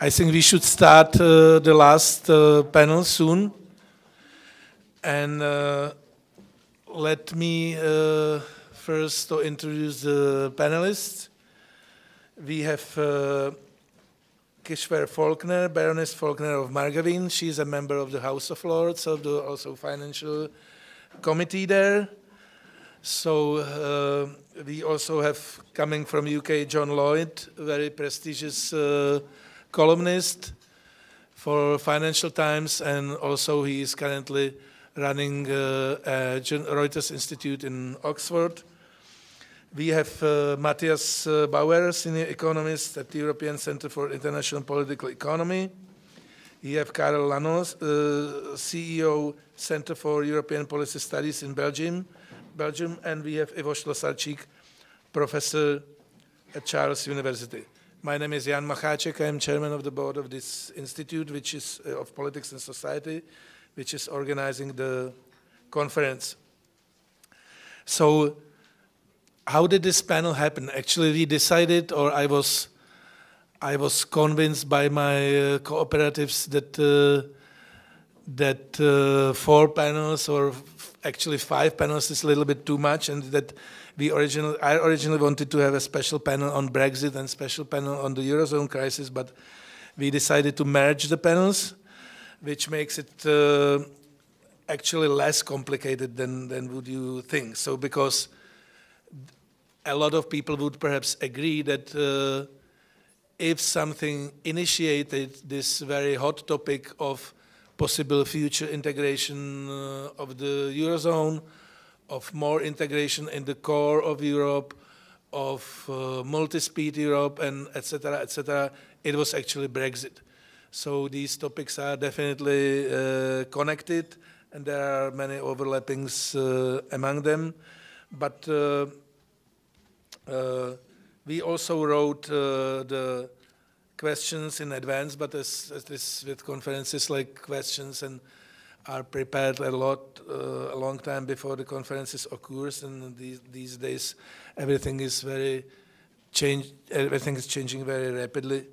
I think we should start the last panel soon. And let me first introduce the panelists. We have Kishver Faulkner, Baroness Faulkner of Margavin. She's a member of the House of Lords, of the also financial committee there. So we also have, coming from UK, John Lloyd, a very prestigious columnist for Financial Times, and also he is currently running a Reuters Institute in Oxford. We have Matthias Bauer, senior economist at the European Center for International Political Economy. We have Karel Lanos, CEO, Center for European Policy Studies in Belgium, and we have Ivo Šlosarčík, professor at Charles University. My name is Jan Macháček. I am chairman of the board of this institute, which is of Politics and Society, which is organizing the conference. So, how did this panel happen? Actually, we decided, or I was convinced by my cooperatives that 4 panels, or actually 5 panels, is a little bit too much, and that I originally wanted to have a special panel on Brexit and special panel on the Eurozone crisis, but we decided to merge the panels, which makes it actually less complicated than would you think. So because a lot of people would perhaps agree that if something initiated this very hot topic of possible future integration of the Eurozone, of more integration in the core of Europe, of multi-speed Europe, and etc., it was actually Brexit. So these topics are definitely connected, and there are many overlappings among them. But we also wrote the questions in advance, but as this with conferences, like questions and are prepared a long time before the conferences occurs, and these days everything is changing very rapidly.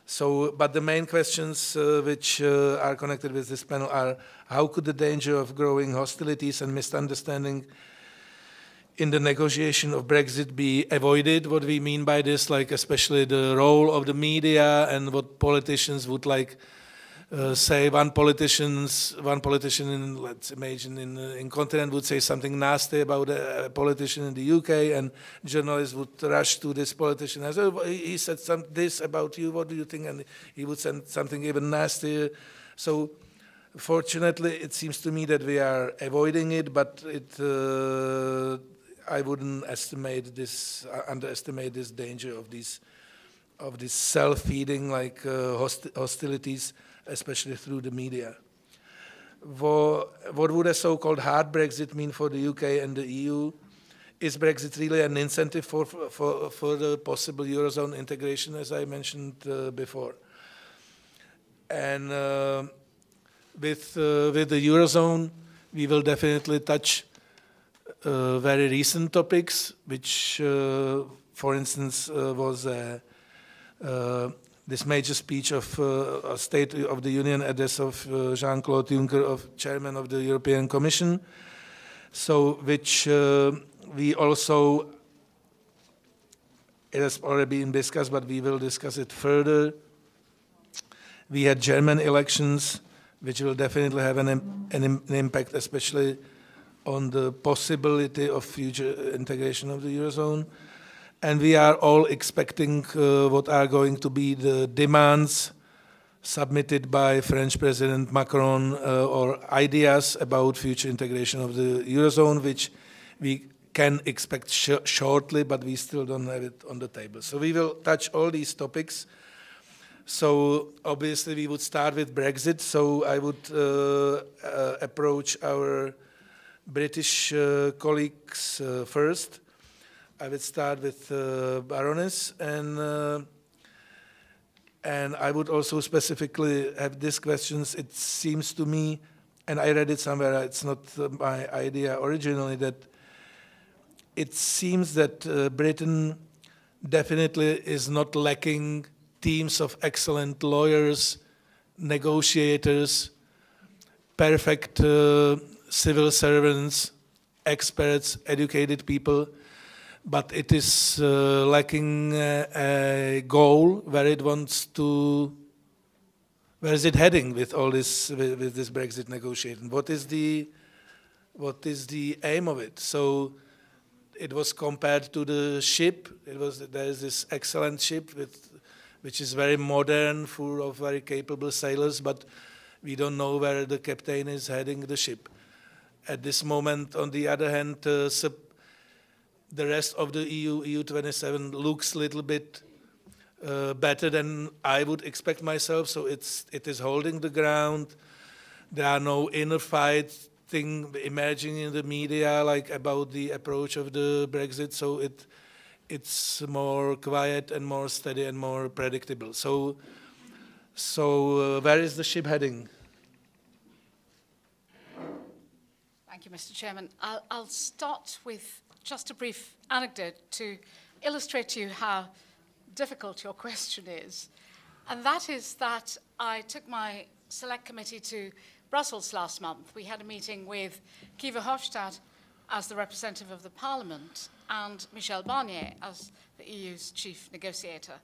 So, but the main questions which are connected with this panel are: how could the danger of growing hostilities and misunderstanding in the negotiation of Brexit be avoided? What we mean by this, like especially the role of the media, and what politicians would like say. One politician in, let's imagine, in continent would say something nasty about a politician in the UK, and journalists would rush to this politician and say, oh, he said this about you, what do you think? And he would send something even nastier. So fortunately, it seems to me that we are avoiding it, but I wouldn't underestimate this danger of these self-feeding, like hostilities, especially through the media. What would a so-called hard Brexit mean for the UK and the EU? Is Brexit really an incentive for the possible Eurozone integration, as I mentioned before? And with the Eurozone, we will definitely touch very recent topics, which, for instance, was this major speech of State of the Union address of Jean-Claude Juncker, chairman of the European Commission. So, which we also, it has already been discussed, but we will discuss it further. We had German elections, which will definitely have an impact, especially on the possibility of future integration of the Eurozone. And we are all expecting what are going to be the demands submitted by French President Macron, or ideas about future integration of the Eurozone, which we can expect shortly, but we still don't have it on the table. So we will touch all these topics. So obviously we would start with Brexit. So I would approach our British colleagues first. I would start with Baroness, and I would also specifically have these questions. It seems to me, and I read it somewhere, it's not my idea originally, that it seems that Britain definitely is not lacking teams of excellent lawyers, negotiators, perfect civil servants, experts, educated people, but it is lacking a goal where it wants to. Where is it heading with all this, with this Brexit negotiation? What is the aim of it? So it was compared to the ship. There is this excellent ship which is very modern, full of very capable sailors, but we don't know where the captain is heading the ship. At this moment, on the other hand, the rest of the EU27 looks a little bit better than I would expect myself. So it is holding the ground. There are no inner fights emerging in the media like about the approach of the Brexit. So it's more quiet and more steady and more predictable. So where is the ship heading? Thank you, Mr. Chairman. I'll start with just a brief anecdote to illustrate to you how difficult your question is. And that is that I took my select committee to Brussels last month. We had a meeting with Guy Verhofstadt as the representative of the Parliament and Michel Barnier as the EU's chief negotiator.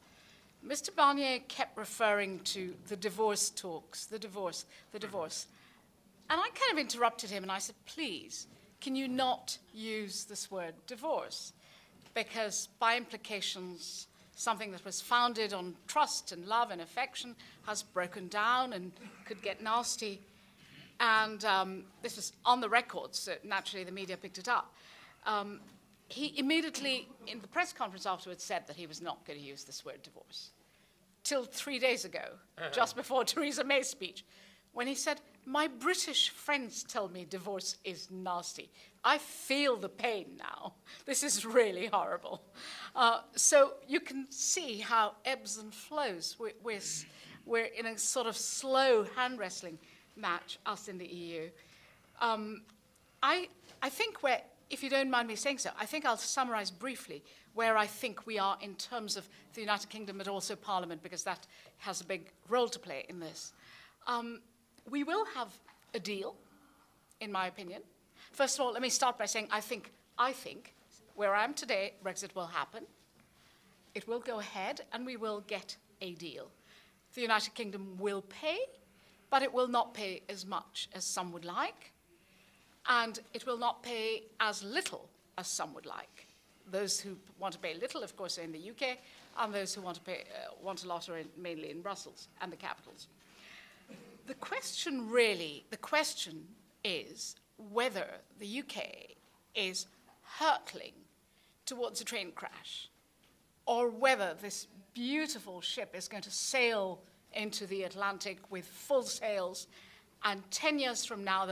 Mr. Barnier kept referring to the divorce talks, the divorce. And I kind of interrupted him and I said, please, can you not use this word divorce? Because by implications, something that was founded on trust and love and affection has broken down and could get nasty. And this was on the record, so naturally the media picked it up. He immediately, in the press conference afterwards, said that he was not going to use this word divorce. Till 3 days ago, just before Theresa May's speech, when he said, my British friends tell me divorce is nasty. I feel the pain now. This is really horrible. So you can see how ebbs and flows. We're in a sort of slow hand wrestling match, us in the EU. I think if you don't mind me saying so, I think I'll summarize briefly where I think we are in terms of the United Kingdom, but also Parliament, because that has a big role to play in this. We will have a deal, in my opinion. First of all, let me start by saying I think where I am today, Brexit will happen. It will go ahead, and we will get a deal. The United Kingdom will pay, but it will not pay as much as some would like, and it will not pay as little as some would like. Those who want to pay little, of course, are in the UK, and those who want a lot are mainly in Brussels and the capitals. The question is whether the UK is hurtling towards a train crash, or whether this beautiful ship is going to sail into the Atlantic with full sails, and 10 years from now,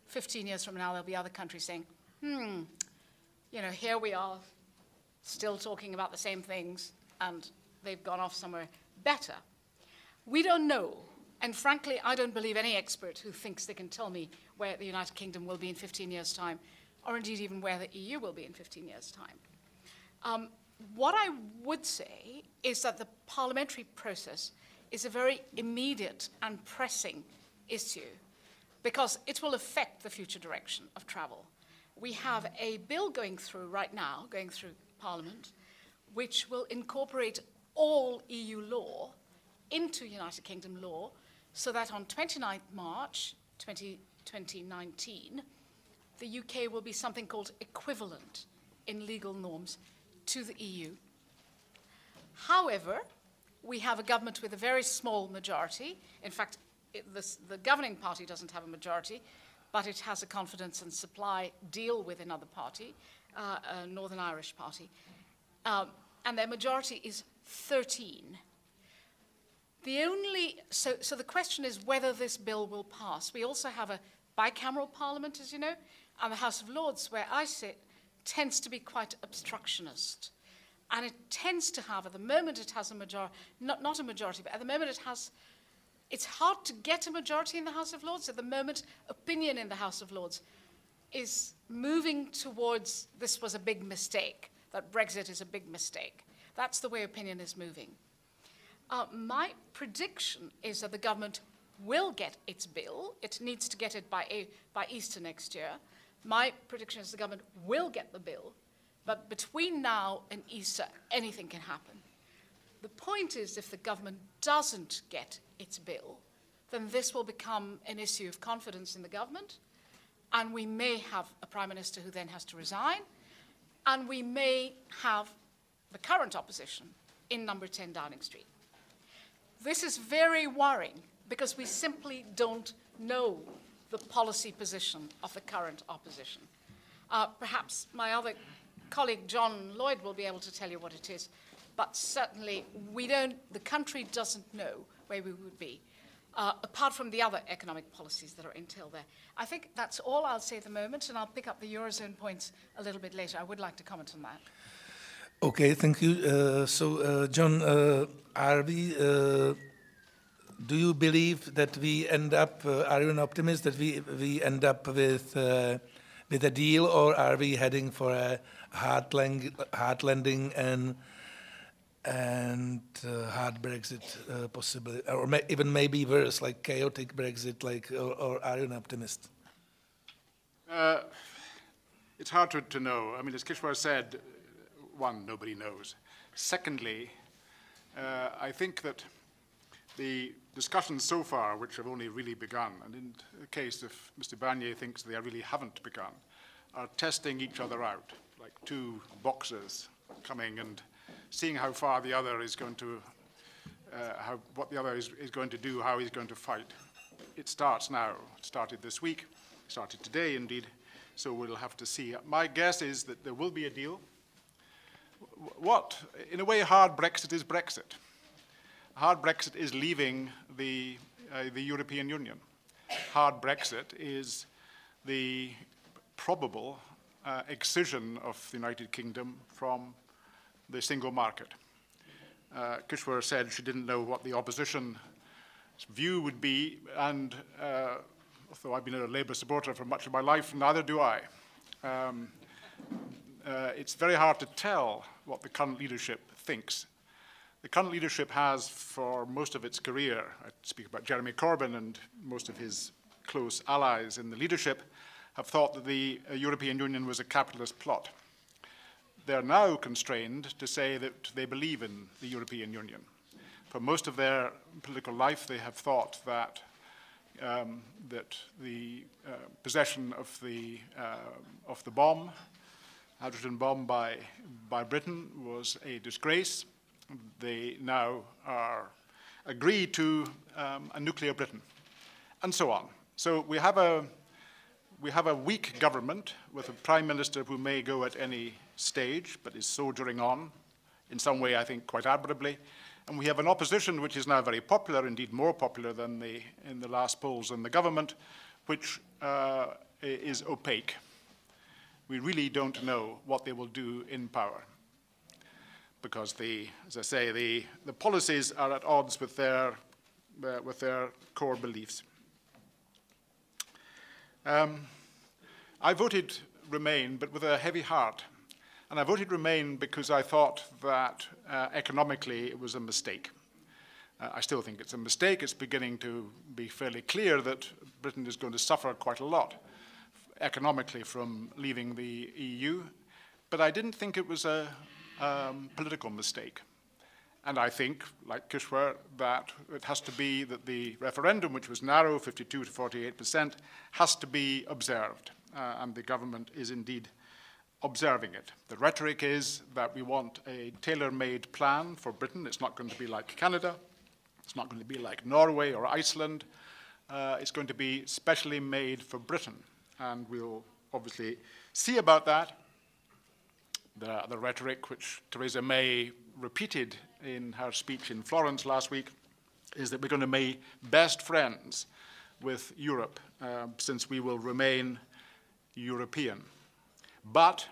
15 years from now, there'll be other countries saying, here we are, still talking about the same things, and they've gone off somewhere better. We don't know. And frankly, I don't believe any expert who thinks they can tell me where the United Kingdom will be in 15 years' time, or indeed even where the EU will be in 15 years' time. What I would say is that the parliamentary process is a very immediate and pressing issue because it will affect the future direction of travel. We have a bill going through right now, going through Parliament, which will incorporate all EU law into United Kingdom law, so that on 29th March 2019, the UK will be something called equivalent in legal norms to the EU. However, we have a government with a very small majority. In fact, the governing party doesn't have a majority, but it has a confidence and supply deal with another party, a Northern Irish party. And their majority is 13. So the question is whether this bill will pass. We also have a bicameral parliament, as you know, and the House of Lords, where I sit, tends to be quite obstructionist. And it tends to have, at the moment it has a majority, not a majority, but at the moment it's hard to get a majority in the House of Lords. At the moment, opinion in the House of Lords is moving towards this was a big mistake, that Brexit is a big mistake. That's the way opinion is moving. My prediction is that the government will get its bill. It needs to get it by Easter next year. My prediction is the government will get the bill, but between now and Easter, anything can happen. The point is, if the government doesn't get its bill, then this will become an issue of confidence in the government, and we may have a prime minister who then has to resign, and we may have the current opposition in number 10 Downing Street. This is very worrying because we simply don't know the policy position of the current opposition. Perhaps my other colleague, John Lloyd, will be able to tell you what it is, but certainly the country doesn't know where we would be, apart from the other economic policies that are entailed there. I think that's all I'll say at the moment, and I'll pick up the Eurozone points a little bit later. I would like to comment on that. Okay, thank you. John, do you believe that we end up, are you an optimist that we end up with a deal, or are we heading for a hard landing and hard Brexit possibly, or even maybe worse, like chaotic Brexit, or are you an optimist? It's hard to know. I mean, as Kishwar said, one, nobody knows. Secondly, I think that the discussions so far, which have only really begun, and in the case of Mr. Barnier thinks they really haven't begun, are testing each other out, like two boxers coming and seeing how far the other is going to, what the other is going to do, how he's going to fight. It starts now. It started this week, started today indeed, so we'll have to see. My guess is that there will be a deal. What, in a way, hard Brexit is Brexit. Hard Brexit is leaving the European Union. Hard Brexit is the probable excision of the United Kingdom from the single market. Kishwar said she didn't know what the opposition's view would be, and although I've been a Labour supporter for much of my life, neither do I. It's very hard to tell what the current leadership thinks. The current leadership has, for most of its career, I speak about Jeremy Corbyn and most of his close allies in the leadership, have thought that the European Union was a capitalist plot. They're now constrained to say that they believe in the European Union. For most of their political life, they have thought that that the possession of the bomb, hydrogen bomb by Britain, was a disgrace. They now agree to a nuclear Britain, and so on. So we have a weak government with a prime minister who may go at any stage, but is soldiering on, in some way, I think, quite admirably. And we have an opposition which is now very popular, indeed more popular than in the last polls in the government, which is opaque. We really don't know what they will do in power, because as I say, the policies are at odds with their core beliefs. I voted Remain, but with a heavy heart. And I voted Remain because I thought that economically it was a mistake. I still think it's a mistake. It's beginning to be fairly clear that Britain is going to suffer quite a lot economically from leaving the EU. But I didn't think it was a political mistake. And I think, like Kishwar, that it has to be that the referendum, which was narrow, 52 to 48%, has to be observed. And the government is indeed observing it. The rhetoric is that we want a tailor-made plan for Britain. It's not going to be like Canada. It's not going to be like Norway or Iceland. It's going to be specially made for Britain. And we'll obviously see about that. The rhetoric which Theresa May repeated in her speech in Florence last week is that we're going to be best friends with Europe since we will remain European. But,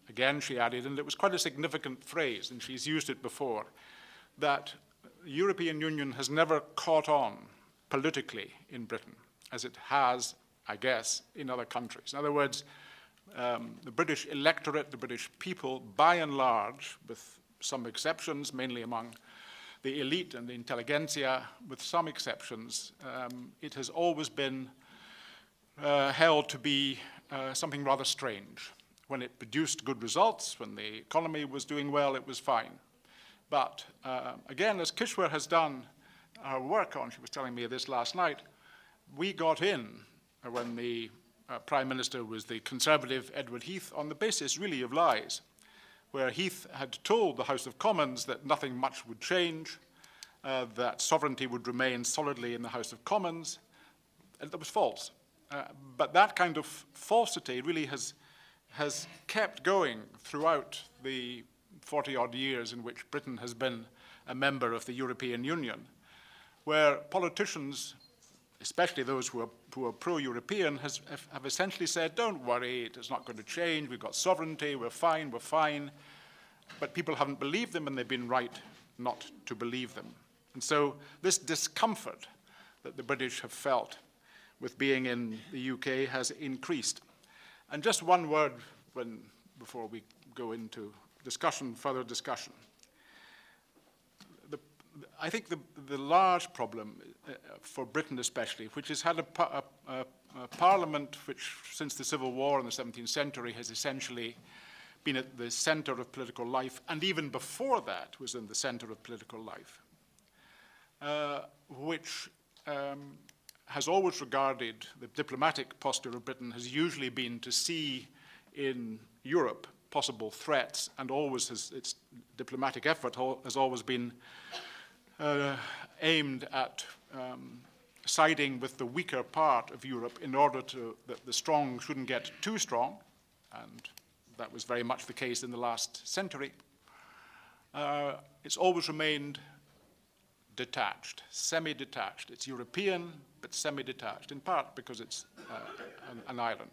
again, she added, and it was quite a significant phrase, and she's used it before, that the European Union has never caught on politically in Britain as it has, I guess, in other countries. In other words, the British electorate, the British people, by and large, with some exceptions, mainly among the elite and the intelligentsia, with some exceptions, it has always been held to be something rather strange. When it produced good results, when the economy was doing well, it was fine. But again, as Kishwar has done our work on, she was telling me this last night, we got in when the Prime Minister was the Conservative Edward Heath on the basis really of lies, where Heath had told the House of Commons that nothing much would change, that sovereignty would remain solidly in the House of Commons, and that was false. But that kind of falsity really has kept going throughout the 40-odd years in which Britain has been a member of the European Union, where politicians, especially those who are pro-European, have essentially said, don't worry, it's not going to change, we've got sovereignty, we're fine, we're fine. But people haven't believed them, and they've been right not to believe them. And so this discomfort that the British have felt with being in the UK has increased. And just one word before we go into discussion, further discussion. I think the large problem for Britain especially, which has had a parliament which, since the Civil War in the 17th century, has essentially been at the center of political life, and even before that was in the center of political life, which has always regarded the diplomatic posture of Britain has usually been to see in Europe possible threats, and always its diplomatic effort has always been aimed at siding with the weaker part of Europe in order that the strong shouldn't get too strong, and that was very much the case in the last century. It's always remained detached, semi-detached. It's European, but semi-detached, in part because it's an island.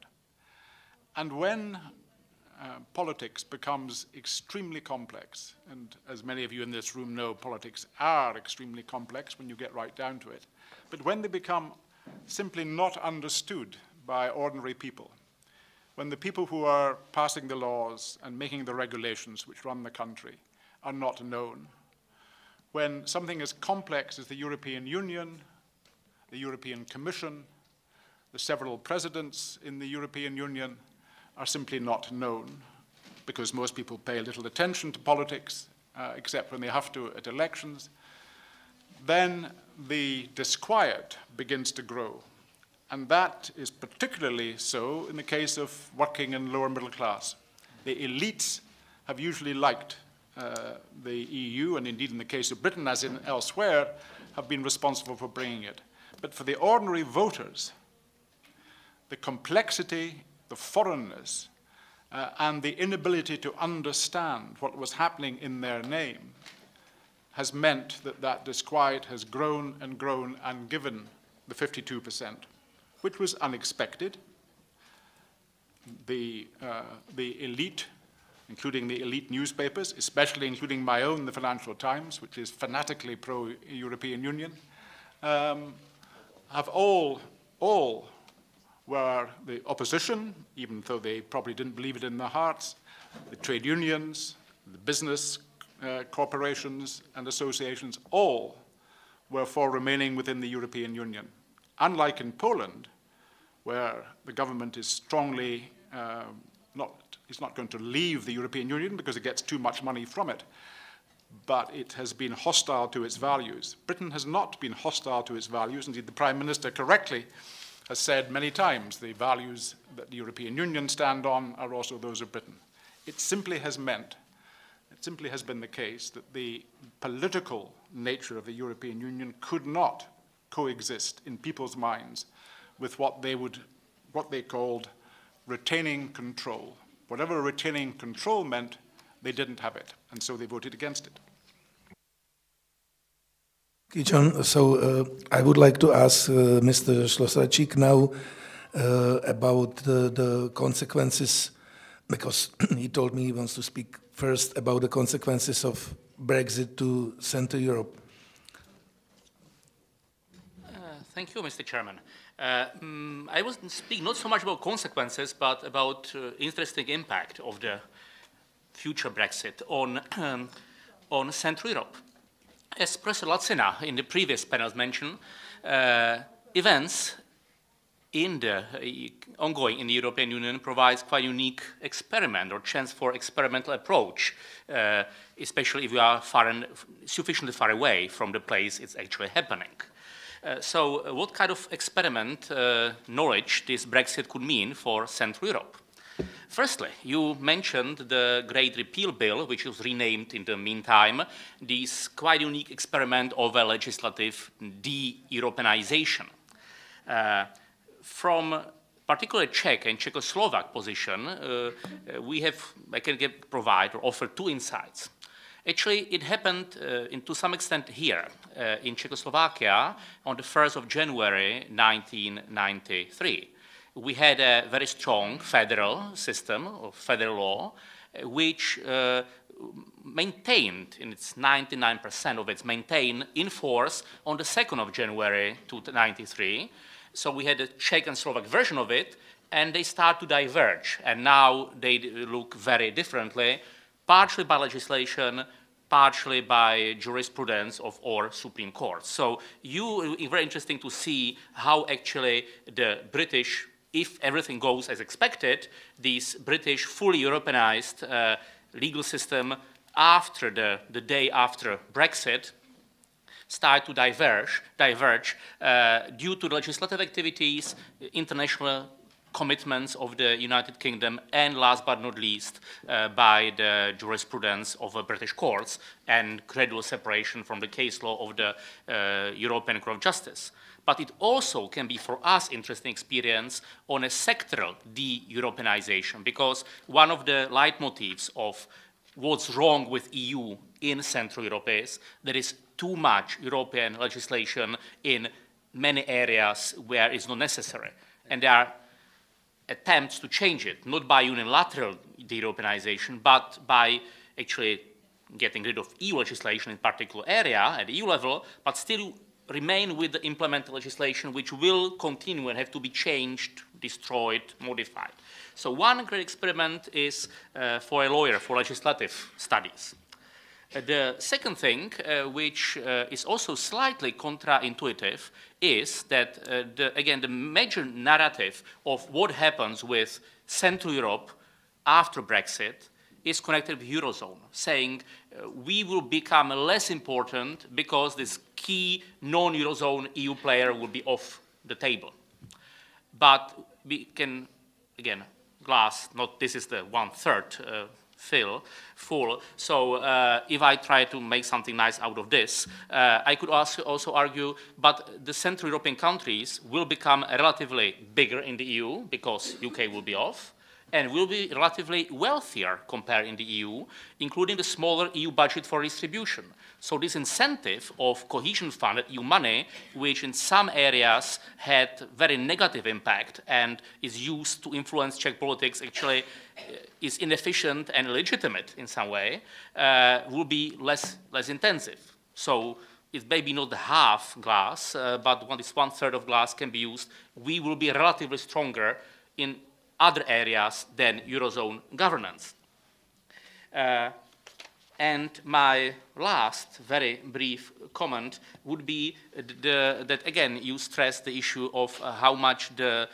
And when politics becomes extremely complex, and as many of you in this room know, politics are extremely complex when you get right down to it, but when they become simply not understood by ordinary people, when the people who are passing the laws and making the regulations which run the country are not known, when something as complex as the European Union, the European Commission, the several presidents in the European Union are simply not known, because most people pay little attention to politics, except when they have to at elections, then the disquiet begins to grow. And that is particularly so in the case of working and lower middle class. The elites have usually liked the EU, and indeed in the case of Britain, as in elsewhere, have been responsible for bringing it. But for the ordinary voters, the complexity, the foreignness, and the inability to understand what was happening in their name has meant that that disquiet has grown and grown and given the 52%, which was unexpected. The elite, including the elite newspapers, especially including my own, the Financial Times, which is fanatically pro-European Union, have all were the opposition, even though they probably didn't believe it in their hearts, the trade unions, the business corporations and associations, all were for remaining within the European Union. Unlike in Poland, where the government is strongly it's not going to leave the European Union because it gets too much money from it, but it has been hostile to its values. Britain has not been hostile to its values. Indeed, the Prime Minister correctly has said many times the values that the European Union stand on are also those of Britain. It simply has been the case that the political nature of the European Union could not coexist in people's minds with what they called retaining control. Whatever retaining control meant, they didn't have it, and so they voted against it. Okay, John, so I would like to ask Mr. Schlosserczyk now about the consequences, because he told me he wants to speak first about the consequences of Brexit to Central Europe. Thank you, Mr. Chairman. I will speak not so much about consequences, but about interesting impact of the future Brexit on Central Europe. As Professor Lacina in the previous panels mentioned, events ongoing in the European Union provides quite a unique experiment or chance for experimental approach, especially if you are sufficiently far away from the place it's actually happening. So what kind of experiment knowledge this Brexit could mean for Central Europe? Firstly, you mentioned the Great Repeal Bill, which was renamed in the meantime, this quite unique experiment of a legislative de-Europeanization. From particularly Czech and Czechoslovak position, I can provide or offer two insights. Actually, it happened to some extent here in Czechoslovakia on the 1st of January 1993. We had a very strong federal system of federal law, which maintained, in its 99% of its maintained in force on the 2nd of January 1993. So we had a Czech and Slovak version of it, and they start to diverge. And now they look very differently, partially by legislation, partially by jurisprudence of our Supreme Court. So it's very interesting to see how actually the British, if everything goes as expected, this British fully Europeanized legal system after the day after Brexit start to diverge due to legislative activities, international commitments of the United Kingdom, and last but not least, by the jurisprudence of British courts and gradual separation from the case law of the European Court of Justice. But it also can be for us interesting experience on a sectoral de-Europeanization, because one of the leitmotifs of what's wrong with EU in Central Europe is there is too much European legislation in many areas where it's not necessary. And there are attempts to change it, not by unilateral de-Europeanization, but by actually getting rid of EU legislation in particular area at EU level, but still remain with the implemented legislation which will continue and have to be changed, destroyed, modified. So one great experiment is for a lawyer, for legislative studies. The second thing, which is also slightly counterintuitive, is that, again, the major narrative of what happens with Central Europe after Brexit is connected with Eurozone, saying we will become less important because this key non-Eurozone EU player will be off the table. But we can, again, glass, not this is the 1/3 full. So if I try to make something nice out of this, I could also argue, but the Central European countries will become relatively bigger in the EU because UK will be off, and will be relatively wealthier compared in the EU, including the smaller EU budget for distribution. So this incentive of cohesion fund EU money, which in some areas had very negative impact and is used to influence Czech politics, actually is inefficient and illegitimate in some way, will be less intensive. So it's maybe not the half glass, but when this 1/3 of glass can be used, we will be relatively stronger in other areas than Eurozone governance. And my last very brief comment would be that again, you stress the issue of how much the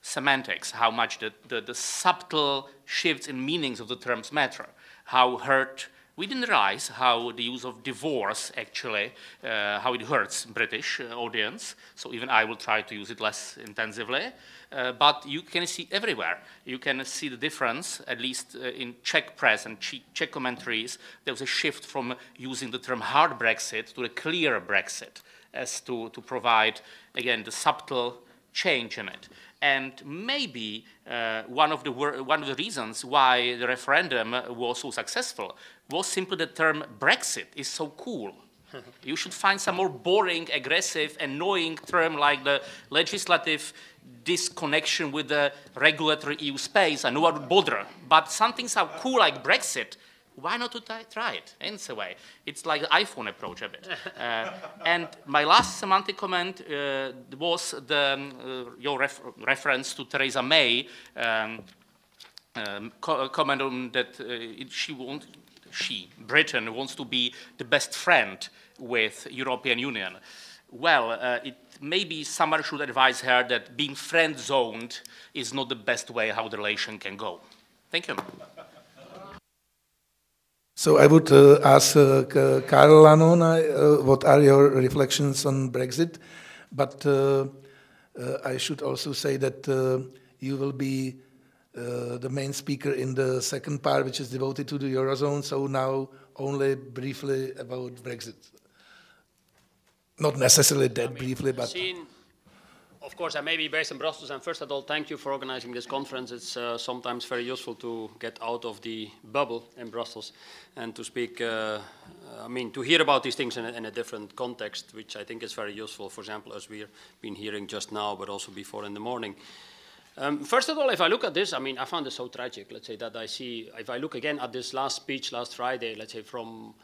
semantics, how much the subtle shifts in meanings of the terms matter, how hurt. We didn't realize how the use of divorce actually, how it hurts British audience. So even I will try to use it less intensively. But you can see everywhere. You can see the difference, at least in Czech press and Czech commentaries. There was a shift from using the term hard Brexit to a clear Brexit, as to provide, again, the subtle change in it. And maybe one of the reasons why the referendum was so successful was simply the term Brexit is so cool. You should find some more boring, aggressive, annoying term like the legislative disconnection with the regulatory EU space. I know I would bother, but something so cool like Brexit, why not to try it in a way? It's like the iPhone approach a bit. And my last semantic comment was your reference to Theresa May comment on that Britain wants to be the best friend with European Union? Well, maybe someone should advise her that being friend-zoned is not the best way how the relation can go. Thank you. So I would ask Karl Lanona, what are your reflections on Brexit? But I should also say that you will be the main speaker in the second part, which is devoted to the Eurozone. So now only briefly about Brexit. Not necessarily that briefly, but... Of course, I may be based in Brussels, and first of all, thank you for organizing this conference. It's sometimes very useful to get out of the bubble in Brussels and to speak, to hear about these things in a different context, which I think is very useful, for example, as we've been hearing just now, but also before in the morning. First of all, if I look at this, I found it so tragic, let's say, that I see, if I look again at this last speech last Friday, let's say from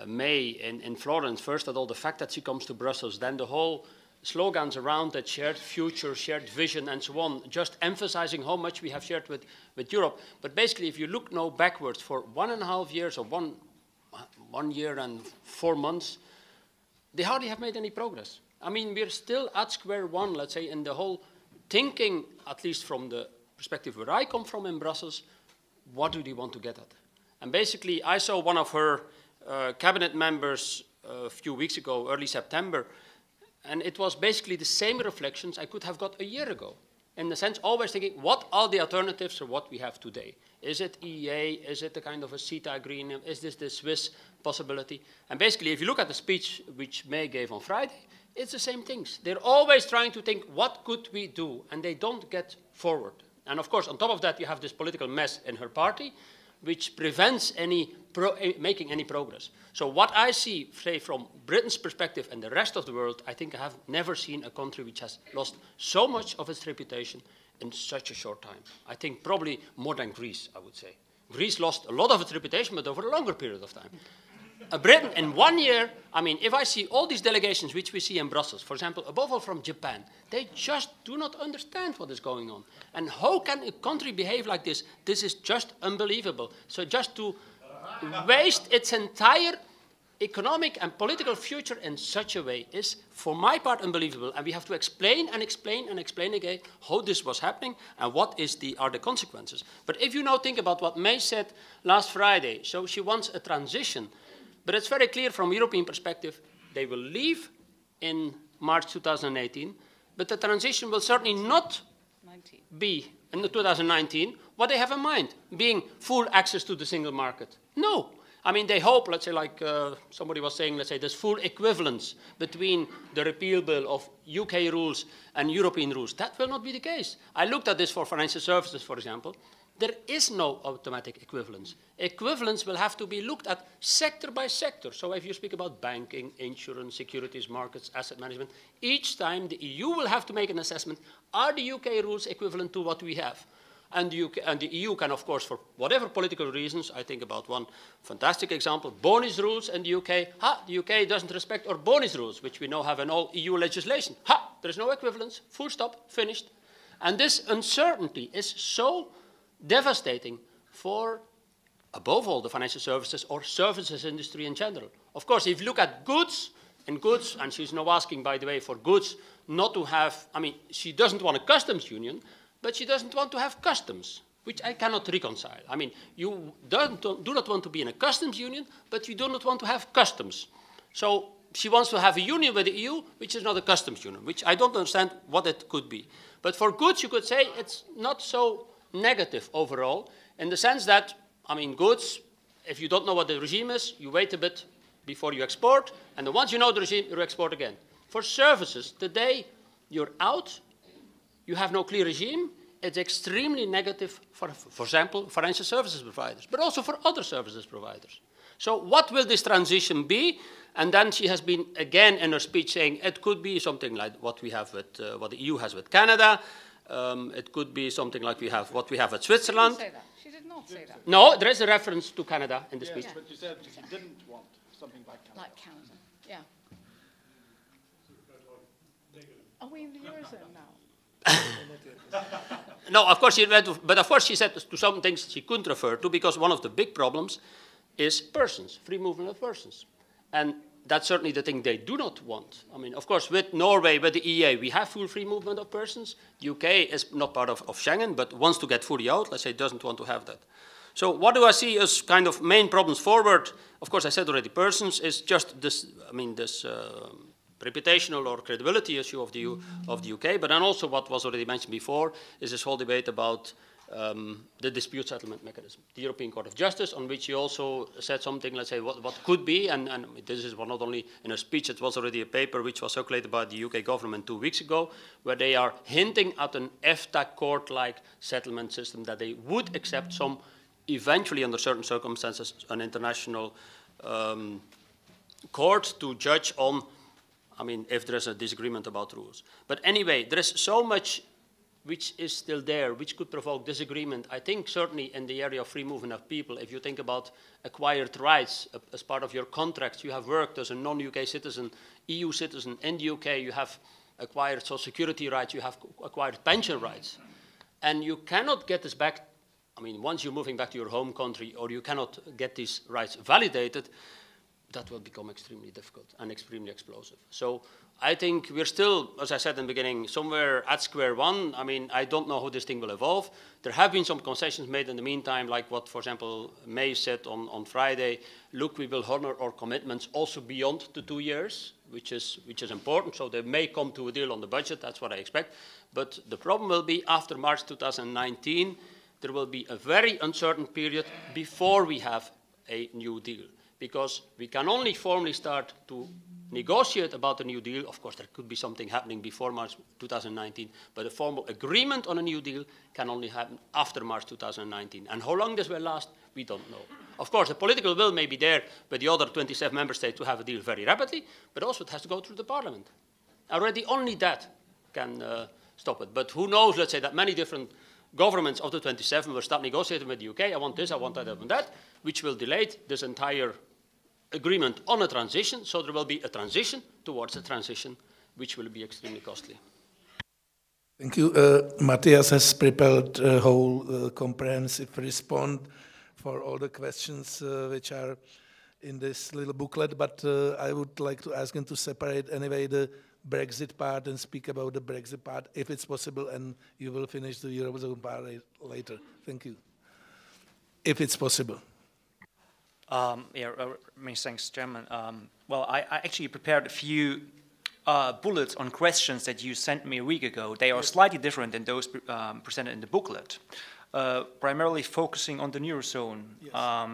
May in Florence, first of all, the fact that she comes to Brussels, then the whole slogans around that shared future, shared vision, and so on, just emphasizing how much we have shared with Europe. But basically, if you look now backwards for 1.5 years or one year and 4 months, they hardly have made any progress. We're still at square one, let's say, in the whole thinking, at least from the perspective where I come from in Brussels, what do they want to get at? And basically, I saw one of her cabinet members a few weeks ago, early September, and it was basically the same reflections I could have got a year ago. In the sense, always thinking, what are the alternatives to what we have today? Is it EEA? Is it a kind of a CETA agreement? Is this the Swiss possibility? And basically, if you look at the speech which May gave on Friday, it's the same things. They're always trying to think, what could we do? And they don't get forward. And of course, on top of that, you have this political mess in her party, which prevents making any progress. So what I see, say, from Britain's perspective and the rest of the world, I think I have never seen a country which has lost so much of its reputation in such a short time. I think probably more than Greece, I would say. Greece lost a lot of its reputation, but over a longer period of time. Britain, in 1 year, if I see all these delegations which we see in Brussels, for example, above all from Japan, they just do not understand what is going on. And how can a country behave like this? This is just unbelievable. So just to waste its entire economic and political future in such a way is, for my part, unbelievable. And we have to explain and explain and explain again how this was happening and what are the consequences. But if you now think about what May said last Friday, so she wants a transition. But it's very clear from a European perspective, they will leave in March 2018, but the transition will certainly not be in 2019 what they have in mind, being full access to the single market. No. They hope, let's say, like somebody was saying, let's say, there's full equivalence between the repeal bill of UK rules and European rules. That will not be the case. I looked at this for financial services, for example. There is no automatic equivalence. Equivalence will have to be looked at sector by sector. So if you speak about banking, insurance, securities markets, asset management, each time the EU will have to make an assessment, are the UK rules equivalent to what we have? And the EU can, of course, for whatever political reasons, I think about one fantastic example, bonus rules in the UK. The UK doesn't respect our bonus rules, which we now have in all EU legislation. There is no equivalence, full stop, finished. And this uncertainty is so devastating for, above all, the financial services or services industry in general. Of course, if you look at goods, and she's now asking, by the way, for goods not to have, she doesn't want a customs union, but she doesn't want to have customs, which I cannot reconcile. You do not want to be in a customs union, but you do not want to have customs. So she wants to have a union with the EU, which is not a customs union, which I don't understand what it could be. But for goods, you could say it's not so negative overall, in the sense that, goods, if you don't know what the regime is, you wait a bit before you export, and then once you know the regime, you export again. For services, the day you're out, you have no clear regime, it's extremely negative for example, financial services providers, but also for other services providers. So what will this transition be? And then she has been, again, in her speech saying it could be something like what we have with, what the EU has with Canada. It could be something like what we have at Switzerland. She didn't say that. She did not say that. No, there is a reference to Canada in the speech. Yes, but you said she didn't want something like Canada. Like Canada, yeah. Are we in the Eurozone now? No, of course, but of course she said to some things she couldn't refer to, because one of the big problems is persons, free movement of persons. And that's certainly the thing they do not want. I mean, of course, with Norway, with the EA, we have full free movement of persons. The UK is not part of Schengen, but wants to get fully out, let's say, doesn't want to have that. So what do I see as kind of main problems forward? Of course, I said already, persons is just this, I mean, this reputational or credibility issue of the UK, but then also what was already mentioned before is this whole debate about the dispute settlement mechanism, the European Court of Justice, on which you also said something, let's say, what could be, and this is not only in a speech, it was already a paper which was circulated by the UK government 2 weeks ago, where they are hinting at an EFTA court-like settlement system that they would accept some, eventually under certain circumstances, an international court to judge on, I mean, if there is a disagreement about rules. But anyway, there is so much which is still there, which could provoke disagreement. I think certainly in the area of free movement of people, if you think about acquired rights as part of your contracts, you have worked as a non-UK citizen, EU citizen in the UK, you have acquired social security rights, you have acquired pension rights. And you cannot get this back, I mean, once you're moving back to your home country, or you cannot get these rights validated, that will become extremely difficult and extremely explosive. So I think we're still, as I said in the beginning, somewhere at square one. I mean, I don't know how this thing will evolve. There have been some concessions made in the meantime, like what, for example, May said on Friday. Look, we will honor our commitments also beyond the 2 years, which is important. So they may come to a deal on the budget. That's what I expect. But the problem will be after March 2019, there will be a very uncertain period before we have a new deal, because we can only formally start to negotiate about a new deal. Of course, there could be something happening before March 2019, but a formal agreement on a new deal can only happen after March 2019. And how long this will last, we don't know. Of course, the political will may be there with the other 27 member states to have a deal very rapidly, but also it has to go through the parliament. Already only that can stop it. But who knows, let's say that many different governments of the 27 will start negotiating with the UK. I want this, I want that, I want that, which will delay this entire agreement on a transition. So there will be a transition towards a transition, which will be extremely costly. Thank you. Matthias has prepared a whole comprehensive response for all the questions which are in this little booklet, but I would like to ask him to separate anyway the Brexit part and speak about the Brexit part, if it's possible, and you will finish the Eurozone part later. Thank you. If it's possible. Many thanks, Chairman. Well, I actually prepared a few bullets on questions that you sent me a week ago. They are slightly different than those presented in the booklet, primarily focusing on the Eurozone. Yes.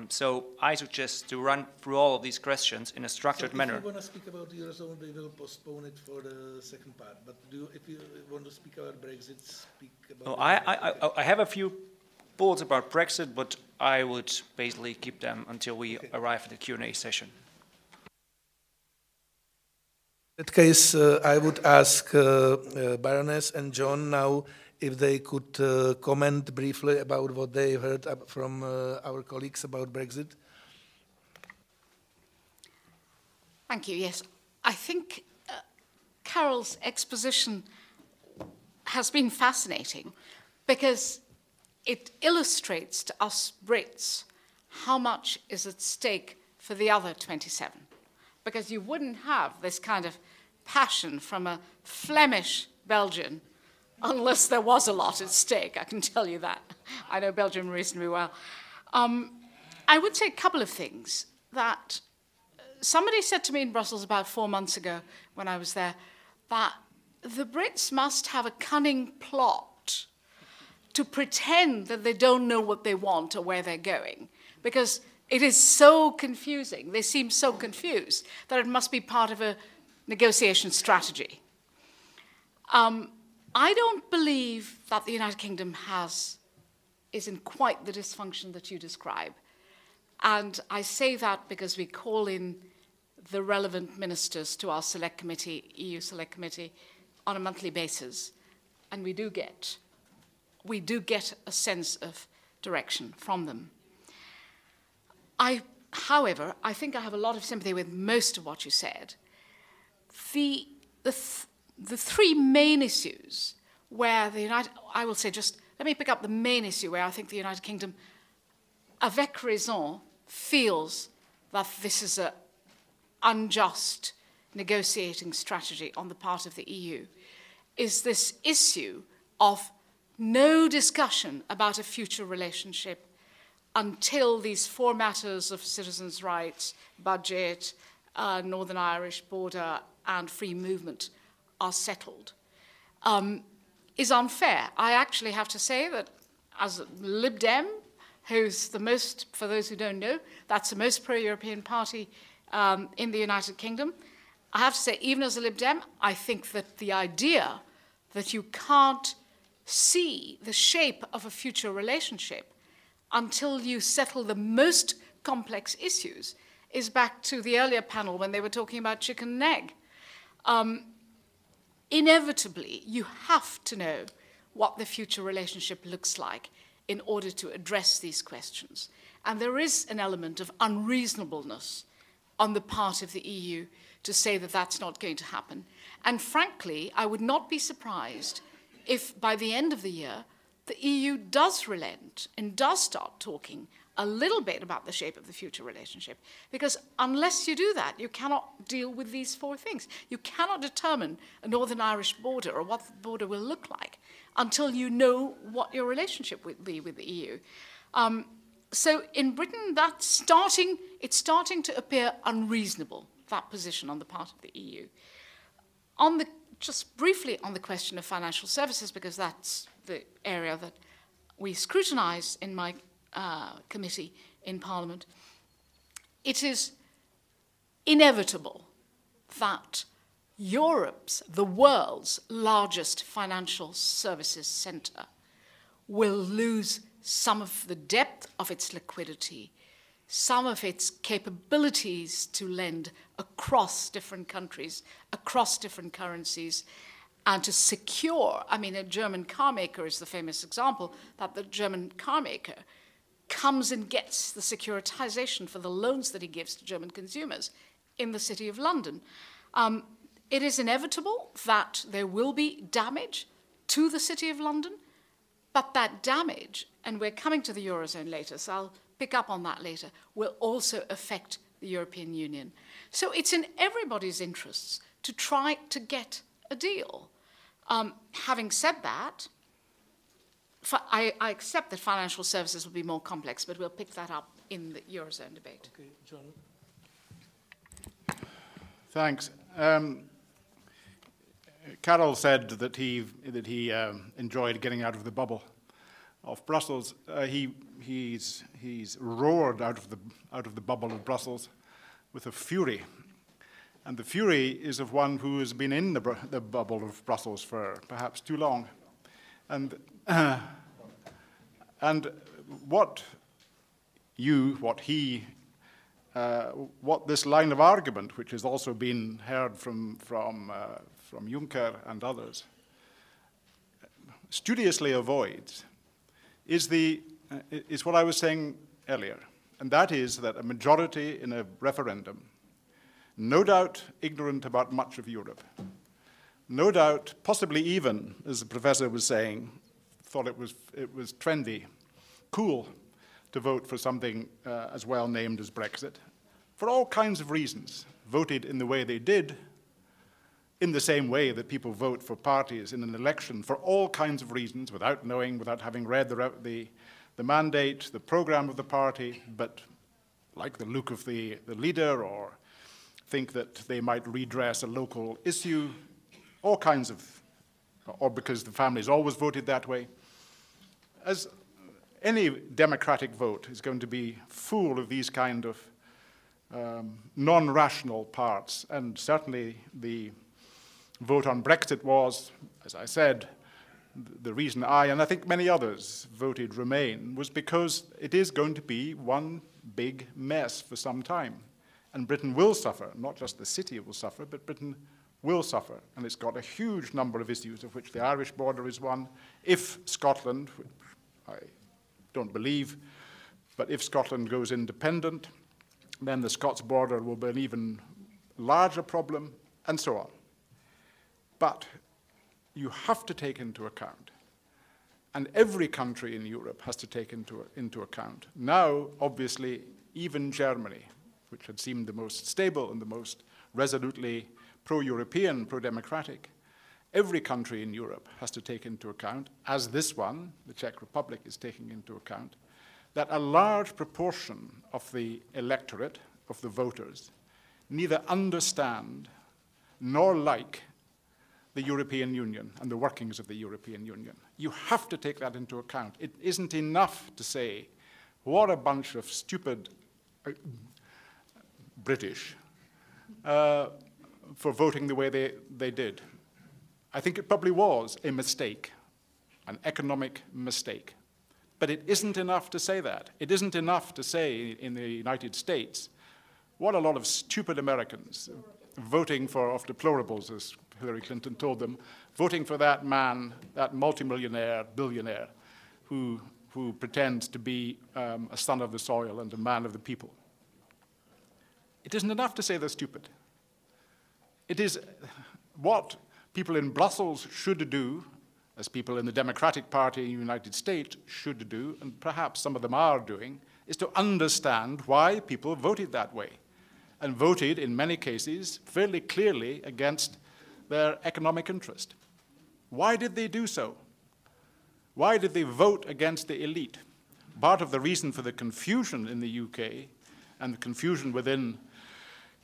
So I suggest to run through all of these questions in a structured manner. If you want to speak about the Eurozone, we will postpone it for the second part. But if you want to speak about Brexit, speak about I have a few bullets about Brexit, but I would basically keep them until we arrive at the Q&A session. In that case, I would ask Baroness and John now if they could comment briefly about what they heard from our colleagues about Brexit. Thank you. Yes, I think Carol's exposition has been fascinating because it illustrates to us Brits how much is at stake for the other 27. Because you wouldn't have this kind of passion from a Flemish Belgian unless there was a lot at stake, I can tell you that. I know Belgium reasonably well. I would say a couple of things. That somebody said to me in Brussels about 4 months ago when I was there that the Brits must have a cunning plot to pretend that they don't know what they want or where they're going, because it is so confusing. They seem so confused that it must be part of a negotiation strategy. I don't believe that the United Kingdom is in quite the dysfunction that you describe. And I say that because we call in the relevant ministers to our select committee, EU Select Committee, on a monthly basis. And we do get a sense of direction from them. However, I think I have a lot of sympathy with most of what you said. The three main issues where I will say just, let me pick up the main issue where I think the United Kingdom, avec raison, feels that this is a unjust negotiating strategy on the part of the EU is this issue of no discussion about a future relationship until these four matters of citizens' rights, budget, Northern Irish border, and free movement are settled, is unfair. I actually have to say that as a Lib Dem, who's the most, for those who don't know, that's the most pro-European party in the United Kingdom, I have to say, even as a Lib Dem, I think that the idea that you can't see the shape of a future relationship until you settle the most complex issues is back to the earlier panel when they were talking about chicken and egg. Inevitably, you have to know what the future relationship looks like in order to address these questions. And there is an element of unreasonableness on the part of the EU to say that that's not going to happen. And frankly, I would not be surprised if by the end of the year, the EU does relent and does start talking a little bit about the shape of the future relationship. Because unless you do that, you cannot deal with these four things. You cannot determine a Northern Irish border or what the border will look like until you know what your relationship will be with the EU. So in Britain, it's starting to appear unreasonable, that position on the part of the EU. Just briefly on the question of financial services, because that's the area that we scrutinise in my committee in Parliament, it is inevitable that Europe's, the world's largest financial services centre will lose some of the depth of its liquidity, some of its capabilities to lend across different countries, across different currencies, and to secure, I mean, a German car maker is the famous example, that the German car maker comes and gets the securitization for the loans that he gives to German consumers in the City of London. It is inevitable that there will be damage to the City of London, but that damage, and we're coming to the Eurozone later, so I'll pick up on that later, will also affect the European Union. So it's in everybody's interests to try to get a deal. Having said that, I accept that financial services will be more complex, but we'll pick that up in the Eurozone debate. Okay, John. Thanks. Carol said that he enjoyed getting out of the bubble of Brussels. He's roared out of the bubble of Brussels with a fury, and the fury is of one who has been in the bubble of Brussels for perhaps too long, and what this line of argument, which has also been heard from Juncker and others, studiously avoids, is what I was saying earlier, and that is that a majority in a referendum, no doubt ignorant about much of Europe, no doubt possibly even, as the professor was saying, thought it was trendy, cool to vote for something as well named as Brexit, for all kinds of reasons, voted in the way they did, in the same way that people vote for parties in an election for all kinds of reasons, without knowing, without having read the mandate, the program of the party, but like the look of the leader, or think that they might redress a local issue, all kinds of, or because the family's always voted that way. As any democratic vote is going to be full of these kind of non-rational parts, and certainly the vote on Brexit was, as I said, the reason I, and I think many others, voted Remain was because it is going to be one big mess for some time. And Britain will suffer, not just the city will suffer, but Britain will suffer. And it's got a huge number of issues, of which the Irish border is one. If Scotland, which I don't believe, but if Scotland goes independent, then the Scots border will be an even larger problem, and so on. But you have to take into account, and every country in Europe has to take into account, now, obviously, even Germany, which had seemed the most stable and the most resolutely pro-European, pro-democratic, every country in Europe has to take into account, as this one, the Czech Republic, is taking into account, that a large proportion of the electorate, of the voters, neither understand nor like the European Union and the workings of the European Union. You have to take that into account. It isn't enough to say, what a bunch of stupid British for voting the way they did. I think it probably was a mistake, an economic mistake. But it isn't enough to say that. It isn't enough to say in the United States, what a lot of stupid Americans voting for, of deplorables, as Hillary Clinton told them, voting for that man, that multimillionaire, billionaire, who pretends to be a son of the soil and a man of the people. It isn't enough to say they're stupid. It is what people in Brussels should do, as people in the Democratic Party in the United States should do, and perhaps some of them are doing, is to understand why people voted that way, and voted, in many cases, fairly clearly against their economic interest. Why did they do so? Why did they vote against the elite? Part of the reason for the confusion in the UK and the confusion within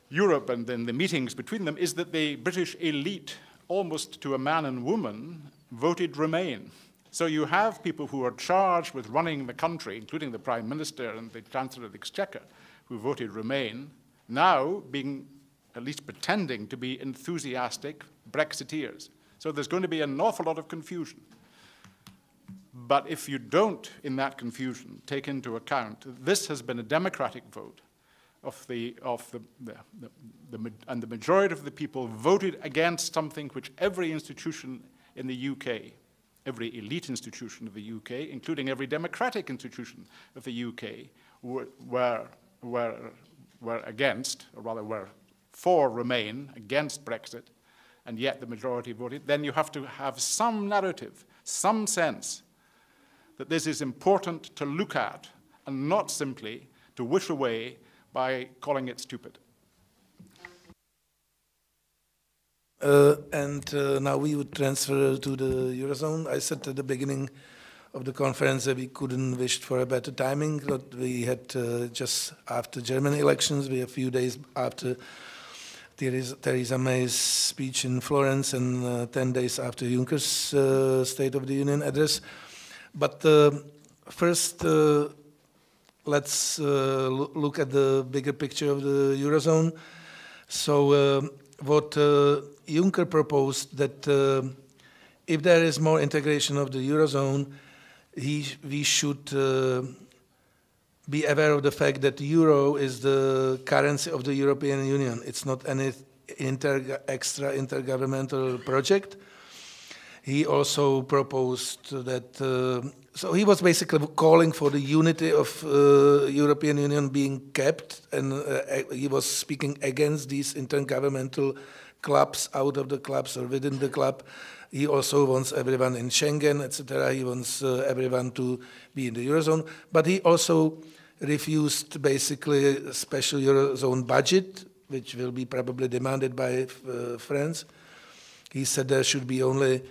Europe and then the meetings between them is that the British elite, almost to a man and woman, voted Remain. So you have people who are charged with running the country, including the Prime Minister and the Chancellor of the Exchequer, who voted Remain, now being, at least pretending to be enthusiastic Brexiteers. So there's going to be an awful lot of confusion. But if you don't, in that confusion, take into account, this has been a democratic vote and the majority of the people voted against something which every institution in the UK, every elite institution of the UK, including every democratic institution of the UK, were against, or rather were for Remain, against Brexit, and yet the majority voted. Then you have to have some narrative, some sense that this is important to look at and not simply to wish away by calling it stupid. Now we would transfer to the Eurozone. I said at the beginning of the conference that we couldn't wish for a better timing. But we had just after German elections, we a few days after Theresa May's speech in Florence and 10 days after Juncker's State of the Union address. But first, let's look at the bigger picture of the Eurozone. So what Juncker proposed, that if there is more integration of the Eurozone, we should be aware of the fact that the euro is the currency of the European Union. It's not any extra intergovernmental project. He also proposed that, so he was basically calling for the unity of European Union being kept, and he was speaking against these intergovernmental clubs, out of the clubs or within the club. He also wants everyone in Schengen, etc. He wants everyone to be in the Eurozone, but he also refused basically a special Eurozone budget, which will be probably demanded by France. He said there should be only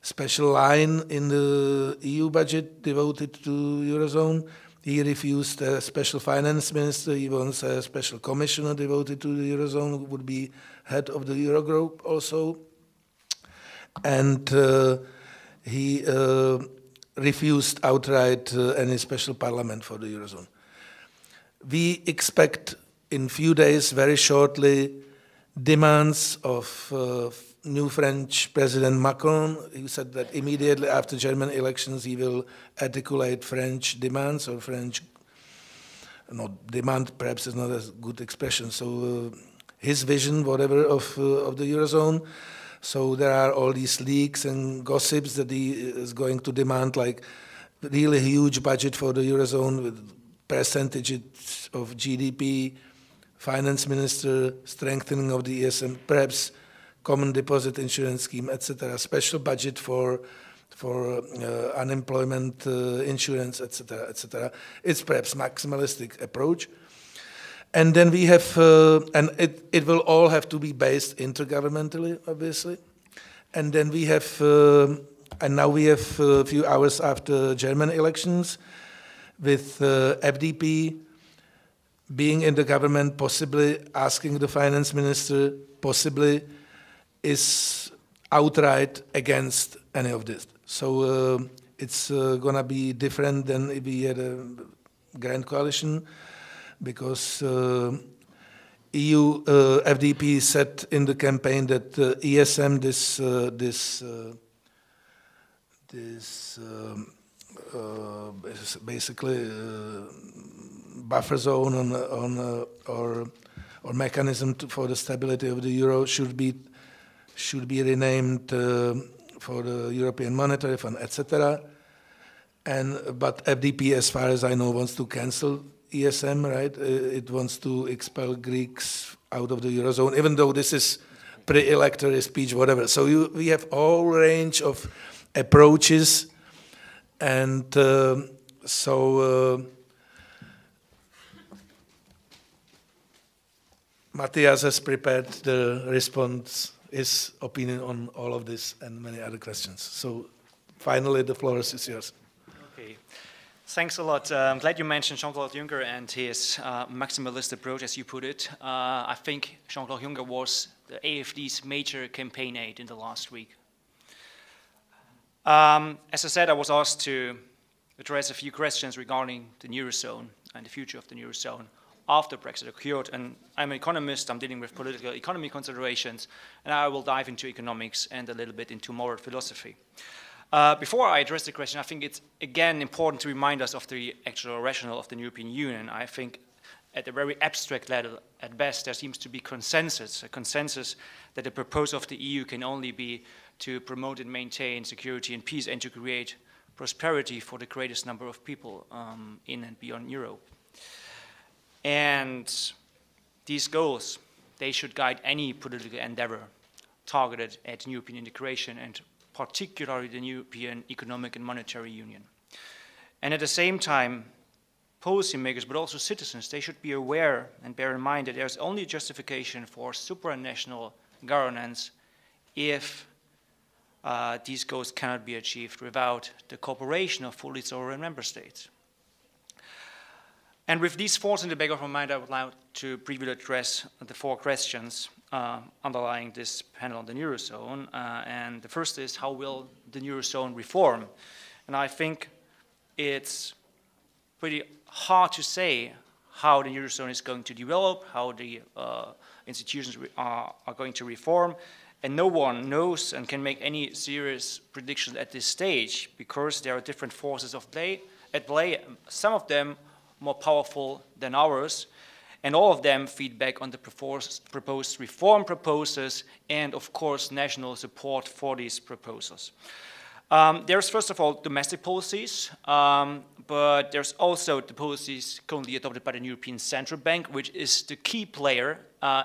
special line in the EU budget devoted to Eurozone. He refused a special finance minister. He wants a special commissioner devoted to the Eurozone, who would be head of the Eurogroup also. And he refused outright any special parliament for the Eurozone. We expect in few days, very shortly, demands of new French President Macron. He said that immediately after German elections he will articulate French demands, or French, not demand perhaps is not a good expression, so his vision, whatever, of the Eurozone. So there are all these leaks and gossips that he is going to demand like really huge budget for the Eurozone with percentages of GDP, finance minister, strengthening of the ESM, perhaps common deposit insurance scheme, etc., special budget for unemployment insurance, etc., etc. It's perhaps maximalistic approach. And then we have, and it will all have to be based intergovernmentally, obviously. And then we have, and now we have a few hours after German elections, with FDP being in the government, possibly asking the finance minister, possibly is outright against any of this. So it's gonna be different than if we had a grand coalition, because EU FDP said in the campaign that ESM, basically buffer zone or mechanism for the stability of the euro should be renamed for the European Monetary Fund, etc. But FDP, as far as I know, wants to cancel ESM, right? It wants to expel Greeks out of the Eurozone, even though this is pre-electoral speech, whatever. So we have all range of approaches, and Matthias has prepared the response, his opinion on all of this and many other questions. So finally, the floor is yours. Okay. Thanks a lot. I'm glad you mentioned Jean-Claude Juncker and his maximalist approach, as you put it. I think Jean-Claude Juncker was the AfD's major campaign aide in the last week. As I said, I was asked to address a few questions regarding the Eurozone and the future of the Eurozone after Brexit occurred. And I'm an economist, I'm dealing with political economy considerations, and I will dive into economics and a little bit into moral philosophy. Before I address the question, I think it's, again, important to remind us of the actual rationale of the European Union. I think at a very abstract level, at best, there seems to be consensus, a consensus that the purpose of the EU can only be to promote and maintain security and peace and to create prosperity for the greatest number of people in and beyond Europe. And these goals, they should guide any political endeavor targeted at European integration and particularly the European Economic and Monetary Union. And at the same time, policymakers, but also citizens, they should be aware and bear in mind that there's only justification for supranational governance if these goals cannot be achieved without the cooperation of fully sovereign member states. And with these thoughts in the back of my mind, I would like to briefly address the four questions underlying this panel on the Eurozone. And the first is, how will the Eurozone reform? And I think it's pretty hard to say how the Eurozone is going to develop, how the institutions are going to reform. And no one knows and can make any serious predictions at this stage, because there are different forces at play, some of them more powerful than ours, and all of them feed back on the proposed reform proposals and, of course, national support for these proposals. There's, first of all, domestic policies, but there's also the policies currently adopted by the European Central Bank, which is the key player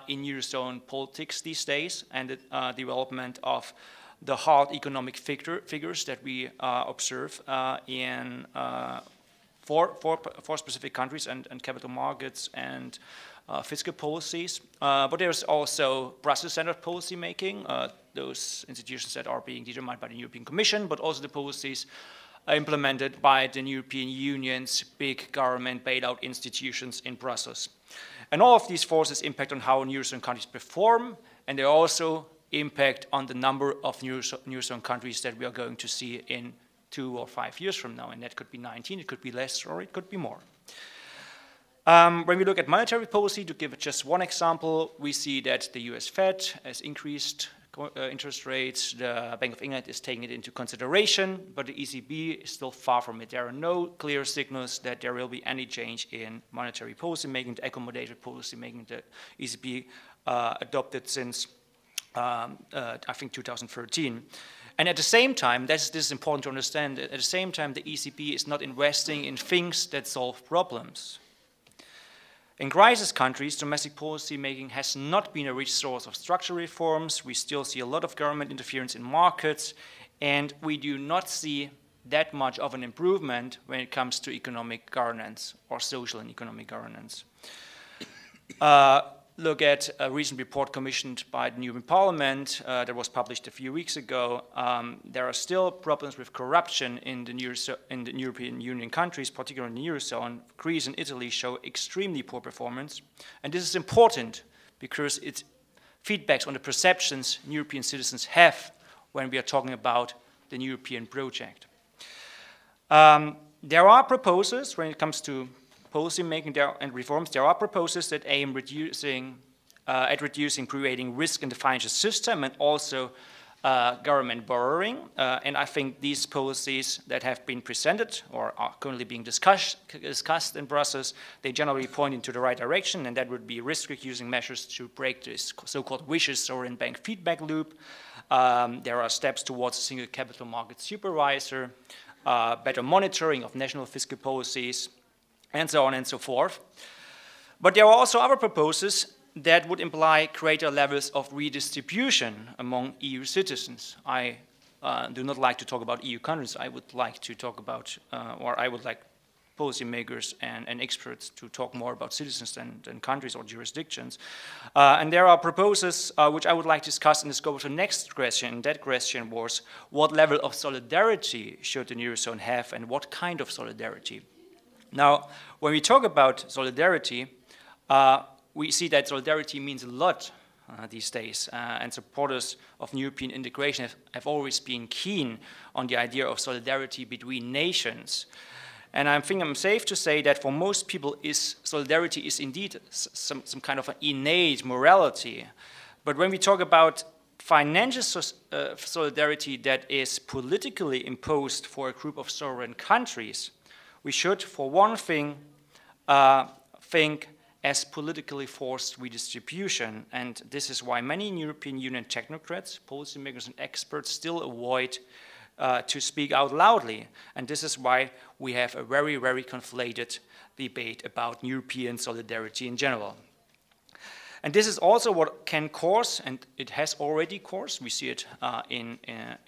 in Eurozone politics these days, and the development of the hard economic figures that we observe in for specific countries and capital markets and fiscal policies. But there's also Brussels-centered policy making, those institutions that are being determined by the European Commission, but also the policies implemented by the European Union's big government bailout institutions in Brussels. And all of these forces impact on how Eurozone countries perform, and they also impact on the number of Eurozone countries that we are going to see in 2 or 5 years from now, and that could be 19, it could be less, or it could be more. When we look at monetary policy, to give just one example, we see that the US Fed has increased interest rates, the Bank of England is taking it into consideration, but the ECB is still far from it. There are no clear signals that there will be any change in monetary policy making, the accommodative policy making the ECB adopted since, I think, 2013. And at the same time, this is important to understand, at the same time the ECB is not investing in things that solve problems. In crisis countries, domestic policy making has not been a rich source of structural reforms. We still see a lot of government interference in markets, and we do not see that much of an improvement when it comes to economic governance or social and economic governance. look at a recent report commissioned by the European Parliament that was published a few weeks ago, there are still problems with corruption in the European Union countries, particularly in the Eurozone. Greece and Italy show extremely poor performance. And this is important because it feedbacks on the perceptions European citizens have when we are talking about the European project. There are proposals when it comes to policy making and reforms. There are proposals that aim at reducing prevailing risk in the financial system and also government borrowing. And I think these policies that have been presented or are currently being discussed in Brussels, they generally point into the right direction, and that would be risk-reducing measures to break this so-called vicious sovereign bank feedback loop. There are steps towards a single capital market supervisor, better monitoring of national fiscal policies, and so on and so forth. But there are also other proposals that would imply greater levels of redistribution among EU citizens. I do not like to talk about EU countries. I would like to talk about, or I would like policymakers and experts to talk more about citizens than countries or jurisdictions. And there are proposals which I would like to discuss in the scope of the next question. And that question was, what level of solidarity should the Eurozone have, and what kind of solidarity? Now, when we talk about solidarity, we see that solidarity means a lot these days, and supporters of European integration have always been keen on the idea of solidarity between nations. And I think I'm safe to say that for most people, solidarity is indeed some kind of an innate morality. But when we talk about financial solidarity that is politically imposed for a group of sovereign countries, we should, for one thing, think as politically forced redistribution. And this is why many European Union technocrats, policymakers, and experts still avoid to speak out loudly. And this is why we have a very, very conflated debate about European solidarity in general. And this is also what can cause, and it has already caused, we see it in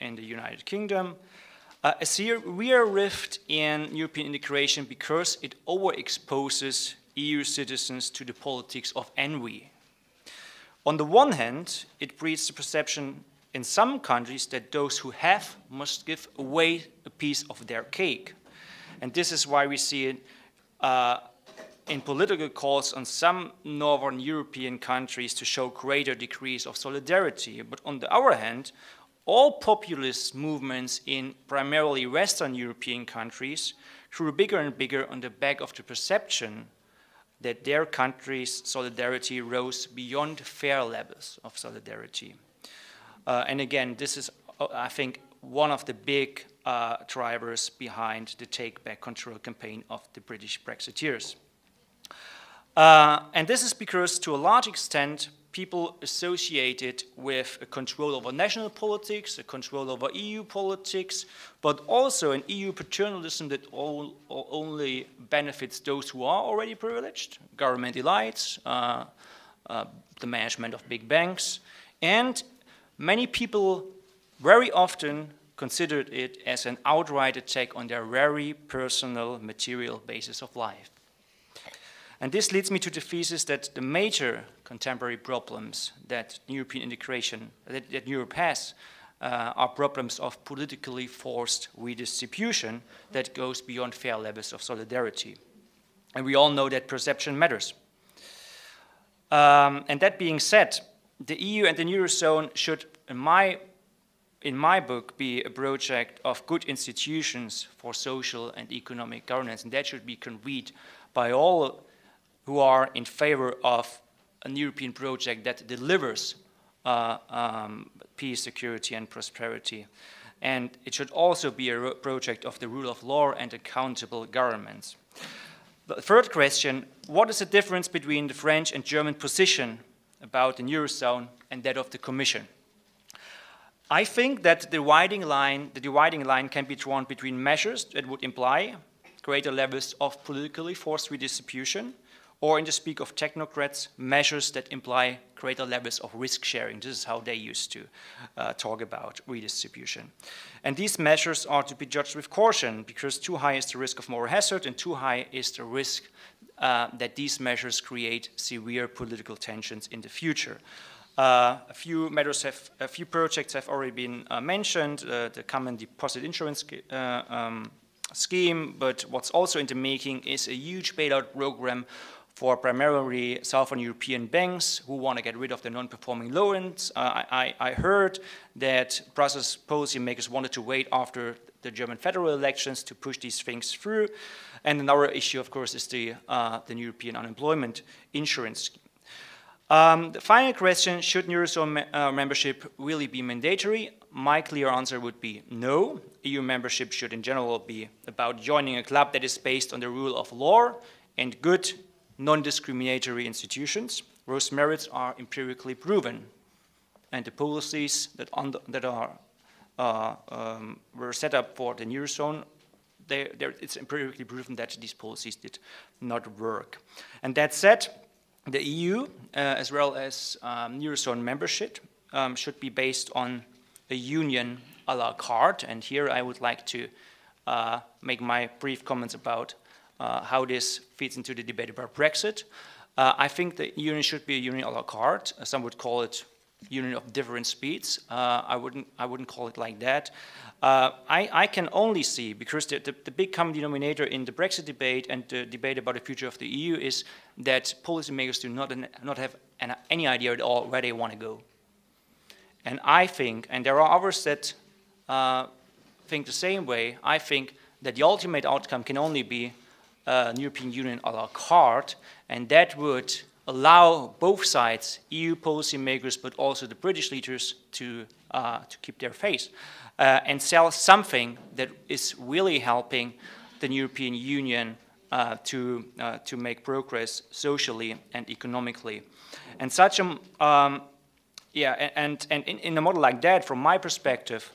the United Kingdom, a severe rift in European integration because it overexposes EU citizens to the politics of envy. On the one hand, it breeds the perception in some countries that those who have must give away a piece of their cake. And this is why we see it in political calls on some northern European countries to show greater degrees of solidarity. But on the other hand, all populist movements in primarily Western European countries grew bigger and bigger on the back of the perception that their country's solidarity rose beyond fair levels of solidarity. And again, this is, I think, one of the big drivers behind the Take Back Control campaign of the British Brexiteers. And this is because, to a large extent, people associated with a control over national politics, a control over EU politics, but also an EU paternalism that only benefits those who are already privileged, government elites, the management of big banks, and many people very often considered it as an outright attack on their very personal material basis of life. And this leads me to the thesis that the major contemporary problems that European integration, that Europe has, are problems of politically forced redistribution that goes beyond fair levels of solidarity. And we all know that perception matters. And that being said, the EU and the Eurozone should, in my book, be a project of good institutions for social and economic governance, and that should be conveyed by all who are in favor of a European project that delivers peace, security, and prosperity. And it should also be a project of the rule of law and accountable governments. The third question, what is the difference between the French and German position about the Eurozone and that of the Commission? I think that the dividing line can be drawn between measures that would imply greater levels of politically forced redistribution, or in the speak of technocrats, measures that imply greater levels of risk sharing. This is how they used to talk about redistribution. And these measures are to be judged with caution, because too high is the risk of moral hazard and too high is the risk that these measures create severe political tensions in the future. A few projects have already been mentioned, the common deposit insurance scheme, but what's also in the making is a huge bailout program for primarily Southern European banks who want to get rid of the non-performing loans. I heard that Brussels policymakers wanted to wait after the German federal elections to push these things through. And another issue, of course, is the European unemployment insurance scheme. The final question, should Eurozone membership really be mandatory? My clear answer would be no. EU membership should in general be about joining a club that is based on the rule of law and good non-discriminatory institutions whose merits are empirically proven. And the policies that were set up for the Eurozone, it's empirically proven that these policies did not work. And that said, the EU, as well as Eurozone membership, should be based on a union a la carte. And here I would like to make my brief comments about how this fits into the debate about Brexit. I think the union should be a union a la carte. Some would call it union of different speeds. I wouldn't call it like that. I can only see, because the big common denominator in the Brexit debate and the debate about the future of the EU is that policymakers do not have any idea at all where they want to go. And I think, and there are others that think the same way, I think that the ultimate outcome can only be an European Union a la carte, and that would allow both sides, EU policymakers, but also the British leaders, to keep their face and sell something that is really helping the European Union to make progress socially and economically. And such a and in a model like that, from my perspective,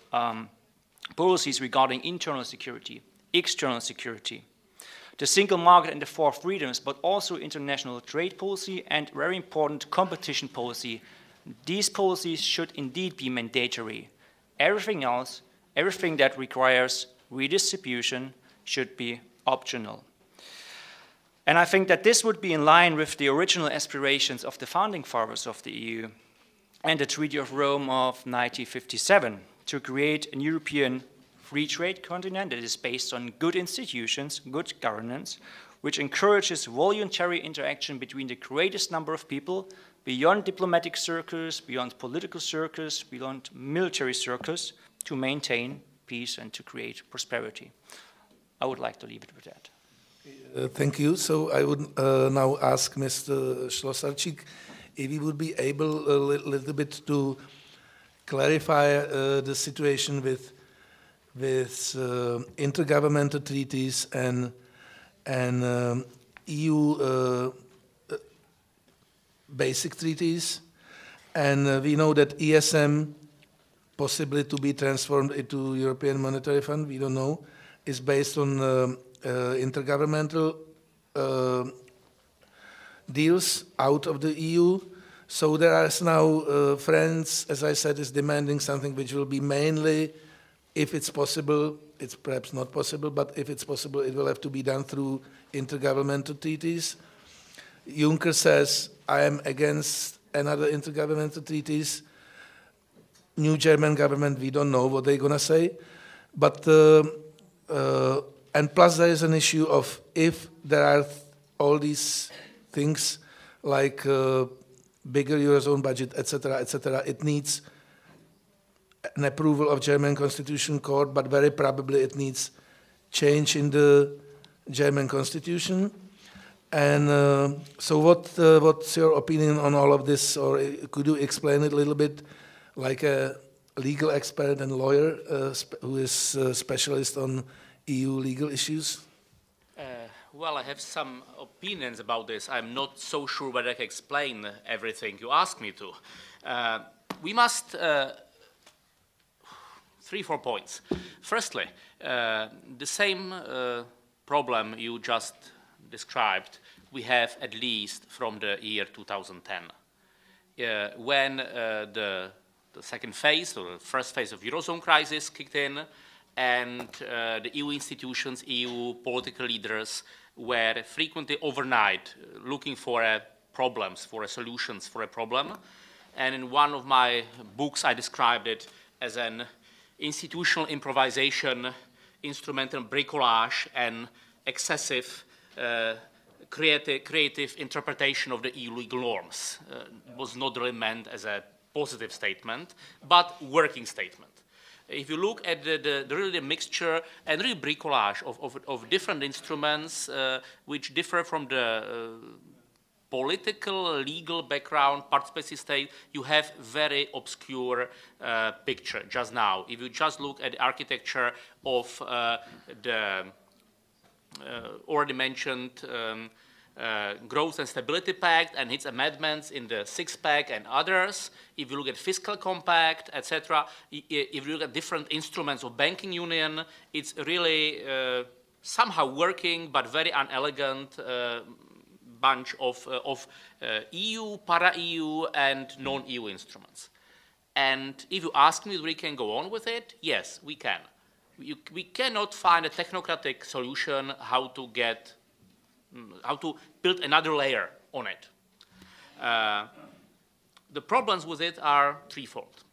policies regarding internal security, external security, the single market and the four freedoms, but also international trade policy and, very important, competition policy, these policies should indeed be mandatory. Everything else, everything that requires redistribution, should be optional. And I think that this would be in line with the original aspirations of the founding fathers of the EU and the Treaty of Rome of 1957 to create a European free trade continent that is based on good institutions, good governance, which encourages voluntary interaction between the greatest number of people beyond diplomatic circles, beyond political circles, beyond military circles, to maintain peace and to create prosperity. I would like to leave it with that. Thank you. So I would now ask Mr. Schlosarczyk if he would be able a little bit to clarify the situation with intergovernmental treaties and EU basic treaties. And we know that ESM, possibly to be transformed into European Monetary Fund, we don't know, is based on intergovernmental deals out of the EU. So there are now France, as I said, is demanding something which will be mainly, if it's possible, it's perhaps not possible, but if it's possible, it will have to be done through intergovernmental treaties. Juncker says, I am against another intergovernmental treaties. New German government, we don't know what they're going to say. But, and plus there is an issue of if there are all these things like bigger Eurozone budget, etc., it needs an approval of German Constitution Court, but very probably it needs change in the German Constitution. And so what's your opinion on all of this? Or could you explain it a little bit like a legal expert and lawyer who is a specialist on EU legal issues? Well, I have some opinions about this. I'm not so sure whether I can explain everything you asked me to. We must... 3-4 points. Firstly, the same problem you just described, we have at least from the year 2010. When the second phase, or the first phase of Eurozone crisis kicked in, and the EU institutions, EU political leaders were frequently overnight looking for problems, for solutions for a problem. And in one of my books, I described it as an institutional improvisation, instrumental bricolage, and excessive creative interpretation of the EU legal norms. Was not really meant as a positive statement, but working statement. If you look at the mixture and really bricolage of different instruments which differ from the political, legal background, participatory state, you have very obscure picture just now. If you just look at the architecture of the already mentioned Growth and Stability Pact and its amendments in the Six-Pack and others, if you look at Fiscal Compact, etc., if you look at different instruments of banking union, it's really somehow working but very unelegant bunch of EU, para-EU, and non-EU instruments. And if you ask me if we can go on with it, yes, we can. We cannot find a technocratic solution how to build another layer on it. The problems with it are threefold.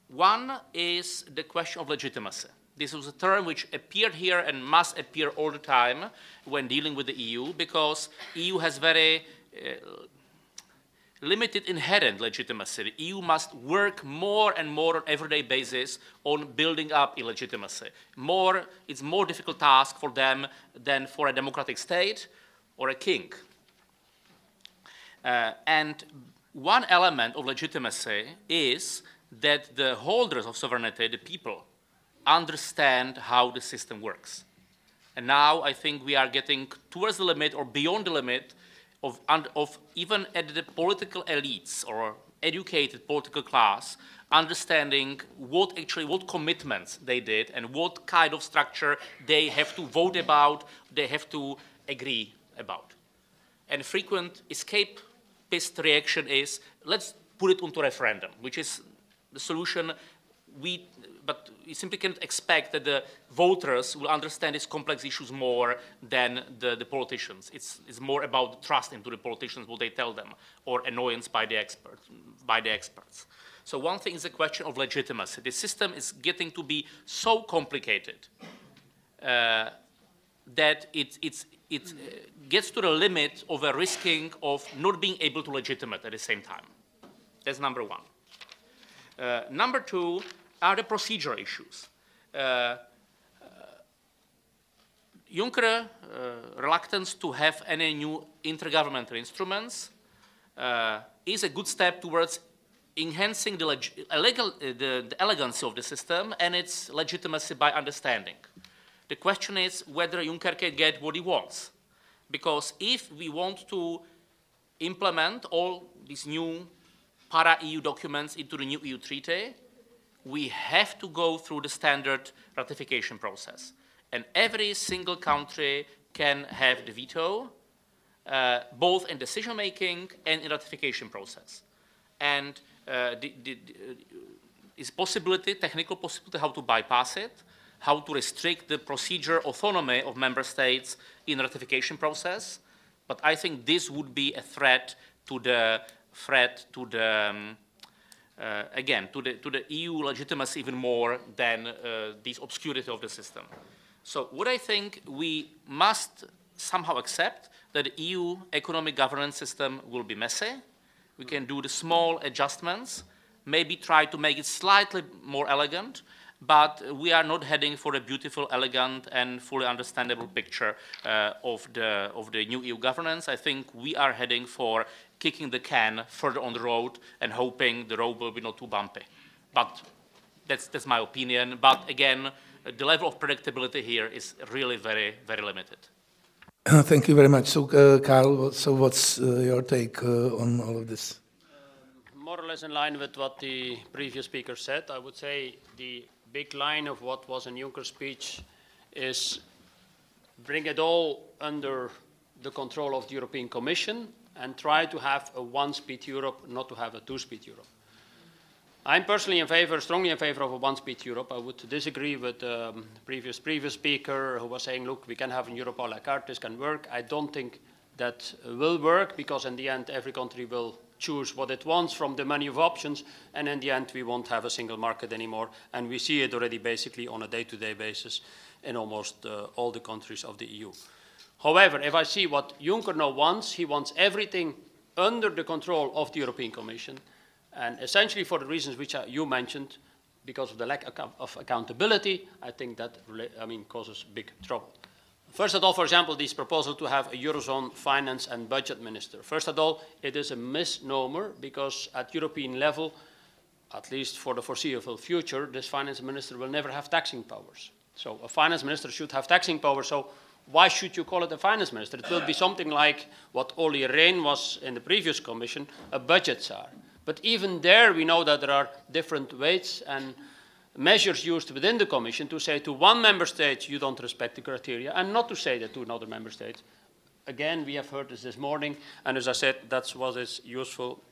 One is the question of legitimacy. This was a term which appeared here and must appear all the time when dealing with the EU, because EU has very limited inherent legitimacy. The EU must work more and more on everyday basis on building up illegitimacy. It's a more difficult task for them than for a democratic state or a king. And one element of legitimacy is that the holders of sovereignty, the people, understand how the system works. And now I think we are getting towards the limit or beyond the limit of even at the political elites or educated political class understanding what commitments they did and what kind of structure they have to vote about, they have to agree about. And frequent escapist reaction is, let's put it onto referendum, which is the solution but you simply can't expect that the voters will understand these complex issues more than the politicians. It's more about trust into the politicians, what they tell them, or annoyance by the experts. So one thing is the question of legitimacy. The system is getting to be so complicated that it gets to the limit of a risking of not being able to legitimate at the same time. That's number one. Number two are the procedural issues. Juncker's reluctance to have any new intergovernmental instruments is a good step towards enhancing the elegancy of the system and its legitimacy by understanding. The question is whether Juncker can get what he wants. Because if we want to implement all these new para-EU documents into the new EU treaty, we have to go through the standard ratification process. And every single country can have the veto, both in decision-making and in ratification process. And is technical possibility how to bypass it, how to restrict the procedure autonomy of member states in ratification process. But I think this would be a threat to the EU legitimacy even more than this obscurity of the system. So what I think we must somehow accept that the EU economic governance system will be messy. We can do the small adjustments, maybe try to make it slightly more elegant, but we are not heading for a beautiful, elegant, and fully understandable picture of the new EU governance. I think we are heading for kicking the can further on the road and hoping the road will be not too bumpy. But that's my opinion. But again, the level of predictability here is really very, very limited. Thank you very much. So, Karl, so what's your take on all of this? More or less in line with what the previous speaker said. I would say the big line of what was in Juncker's speech is bring it all under the control of the European Commission and try to have a one-speed Europe, not to have a two-speed Europe. I'm personally in favor, strongly in favor of a one-speed Europe. I would disagree with the previous speaker who was saying, look, we can have in Europe a la carte, this can work. I don't think that will work, because in the end, every country will choose what it wants from the menu of options, and in the end, we won't have a single market anymore. And we see it already basically on a day-to-day basis in almost all the countries of the EU. However, if I see what Juncker now wants, he wants everything under the control of the European Commission. And essentially for the reasons which you mentioned, because of the lack of accountability, I think that causes big trouble. First of all, for example, this proposal to have a Eurozone finance and budget minister. First of all, it is a misnomer, because at European level, at least for the foreseeable future, this finance minister will never have taxing powers. So a finance minister should have taxing powers. So why should you call it a finance minister? It will be something like what Olli Rehn was in the previous commission, a budget czar. But even there, we know that there are different weights and measures used within the Commission to say to one member state, you don't respect the criteria, and not to say that to another member state. Again, we have heard this morning, and as I said, that's what is useful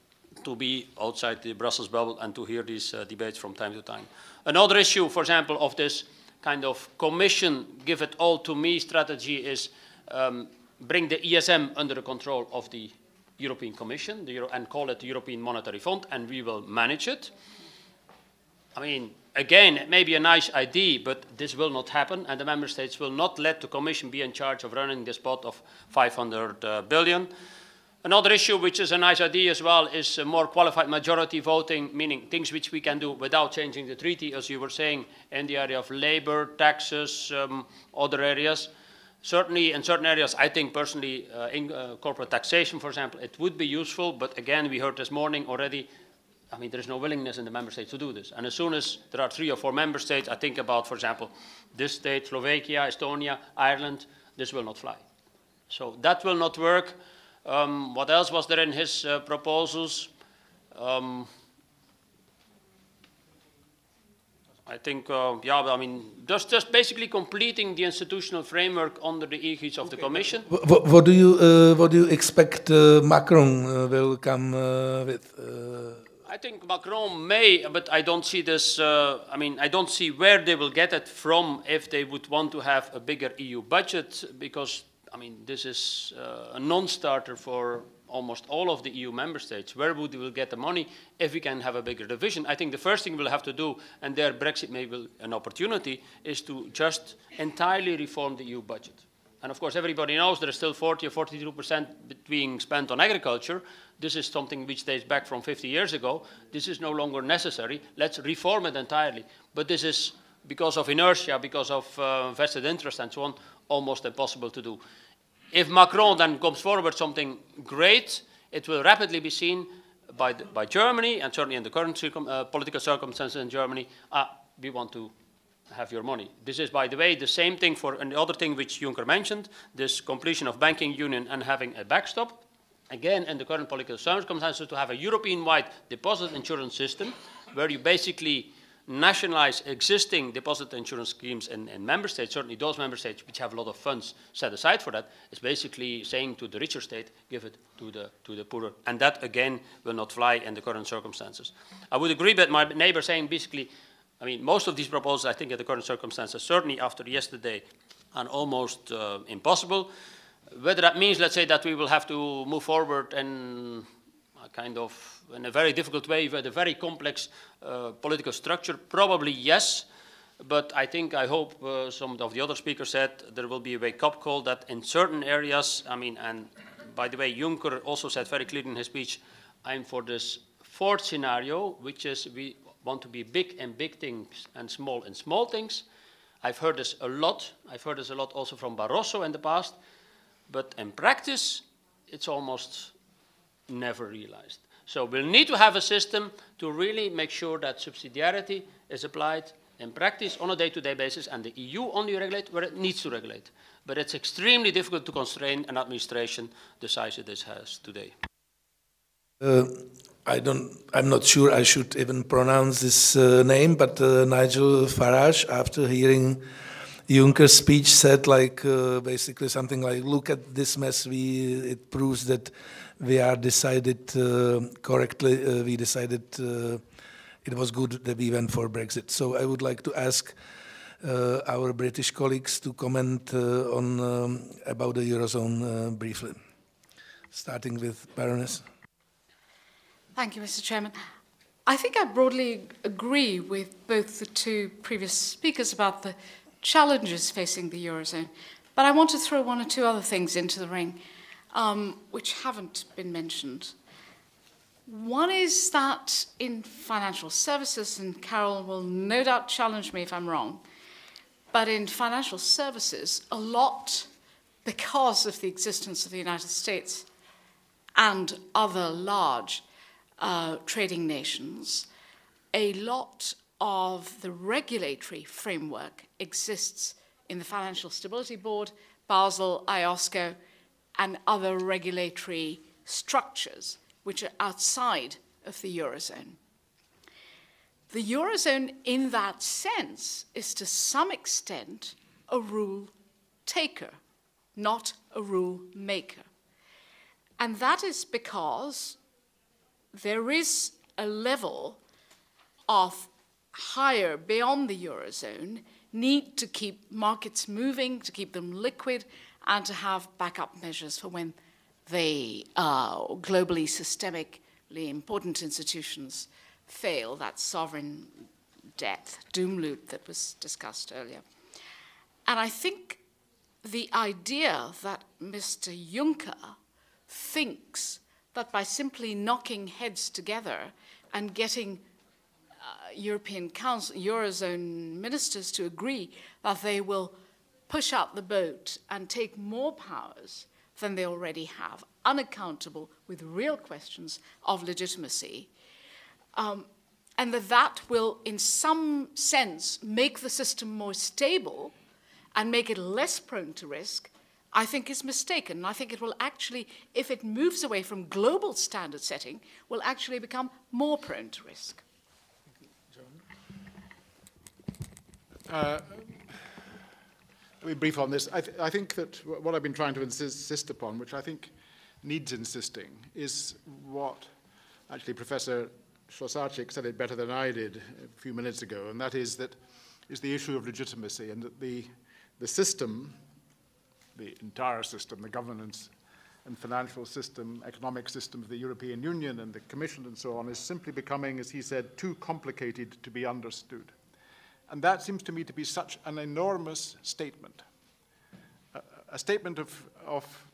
to be outside the Brussels bubble and to hear these debates from time to time. Another issue, for example, of this kind of Commission, give it all to me strategy is bring the ESM under the control of the European Commission and call it the European Monetary Fund, and we will manage it. I mean, again, it may be a nice idea, but this will not happen, and the member states will not let the Commission be in charge of running this pot of 500 billion. Another issue, which is a nice idea as well, is a more qualified majority voting, meaning things which we can do without changing the treaty, as you were saying, in the area of labor, taxes, other areas. Certainly, in certain areas, I think personally, corporate taxation, for example, it would be useful. But again, we heard this morning already, I mean, there is no willingness in the member states to do this. And as soon as there are 3 or 4 member states, I think about, for example, this state, Slovakia, Estonia, Ireland, this will not fly. So that will not work. What else was there in his proposals? I think, just basically completing the institutional framework under the aegis of the Commission. What do you expect Macron will come with? I think Macron may, but I don't see this. I don't see where they will get it from if they would want to have a bigger EU budget, because this is a non-starter for almost all of the EU member states. Where would we get the money if we can have a bigger division? I think the first thing we'll have to do, and there Brexit may be an opportunity, is to just entirely reform the EU budget. And of course, everybody knows there is still 40 or 42% being spent on agriculture. This is something which dates back from 50 years ago. This is no longer necessary. Let's reform it entirely. But this is, because of inertia, because of vested interest and so on, almost impossible to do. If Macron then comes forward something great, it will rapidly be seen by Germany, and certainly in the current political circumstances in Germany, we want to have your money. This is, by the way, the same thing for another thing which Juncker mentioned, this completion of banking union and having a backstop. Again, in the current political circumstances, to have a European-wide deposit insurance system, where you basically nationalize existing deposit insurance schemes in member states, certainly those member states which have a lot of funds set aside for that, is basically saying to the richer state, give it to the poorer. And that, again, will not fly in the current circumstances. I would agree with my neighbor saying, basically, most of these proposals, I think, in the current circumstances, certainly after yesterday, are almost impossible. Whether that means, let's say, that we will have to move forward in in a very difficult way with a very complex political structure, probably yes. But I hope some of the other speakers said there will be a wake-up call that in certain areas, and by the way, Juncker also said very clearly in his speech, I'm for this fourth scenario, which is we want to be big in big things and small in small things. I've heard this a lot. I've heard this a lot also from Barroso in the past. But in practice, it's almost never realized. So we'll need to have a system to really make sure that subsidiarity is applied in practice on a day-to-day basis, and the EU only regulates where it needs to regulate. But it's extremely difficult to constrain an administration the size it has today. I'm not sure I should even pronounce this name, but Nigel Farage, after hearing Juncker's speech, said basically something like, look at this mess, it proves that we are decided correctly, we decided it was good that we went for Brexit. So I would like to ask our British colleagues to comment about the Eurozone briefly, starting with Baroness. Thank you, Mr. Chairman. I think I broadly agree with both the two previous speakers about the challenges facing the Eurozone, but I want to throw one or two other things into the ring which haven't been mentioned. One is that in financial services, and Carol will no doubt challenge me if I'm wrong, but in financial services, a lot, because of the existence of the United States and other large trading nations, a lot of the regulatory framework exists in the Financial Stability Board, Basel, IOSCO, and other regulatory structures which are outside of the Eurozone. The Eurozone, in that sense, is to some extent a rule taker, not a rule maker. And that is because there is a level of higher, beyond the Eurozone, need to keep markets moving, to keep them liquid, and to have backup measures for when they globally systemically important institutions fail, that sovereign debt doom loop that was discussed earlier. And I think the idea that Mr. Juncker thinks that by simply knocking heads together and getting European Council, Eurozone ministers to agree that they will push out the boat and take more powers than they already have, unaccountable with real questions of legitimacy, and that will, in some sense, make the system more stable and make it less prone to risk, I think is mistaken. And I think it will actually, if it moves away from global standard setting, will actually become more prone to risk. Let me brief on this. I think that what I've been trying to insist upon, which I think needs insisting, is what actually Professor Schlosarczyk said it better than I did a few minutes ago, and that is the issue of legitimacy, and that the system, the entire system, the governance and financial system, economic system of the European Union and the Commission and so on, is simply becoming, as he said, too complicated to be understood. And that seems to me to be such an enormous statement, a statement of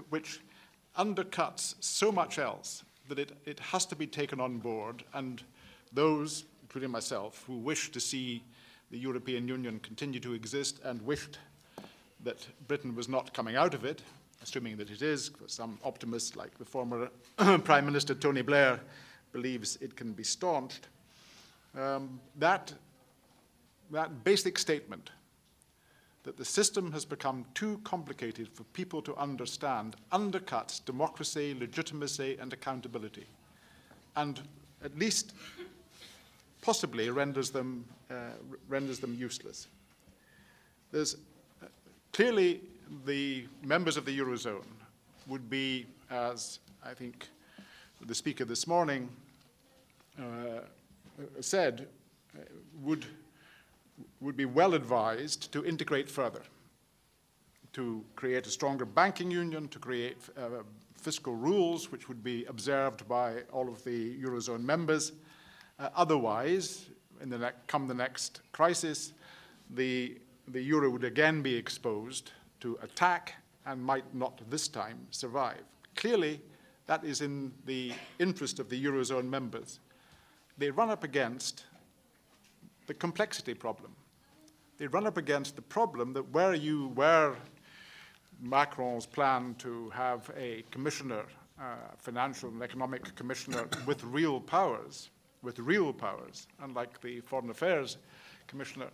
which undercuts so much else that it has to be taken on board, and those, including myself, who wish to see the European Union continue to exist and wished that Britain was not coming out of it, assuming that it is, because some optimist like the former Prime Minister Tony Blair believes it can be staunched, that basic statement that the system has become too complicated for people to understand undercuts democracy, legitimacy, and accountability, and at least possibly renders them useless. There's clearly the members of the Eurozone would be, as I think the speaker this morning said, would be well advised to integrate further, to create a stronger banking union, to create fiscal rules which would be observed by all of the Eurozone members. Otherwise, come the next crisis, the euro would again be exposed to attack and might not this time survive. Clearly, that is in the interest of the Eurozone members. They run up against the complexity problem. They run up against the problem that where Macron's plan to have a commissioner, financial and economic commissioner with real powers, unlike the foreign affairs commissioner,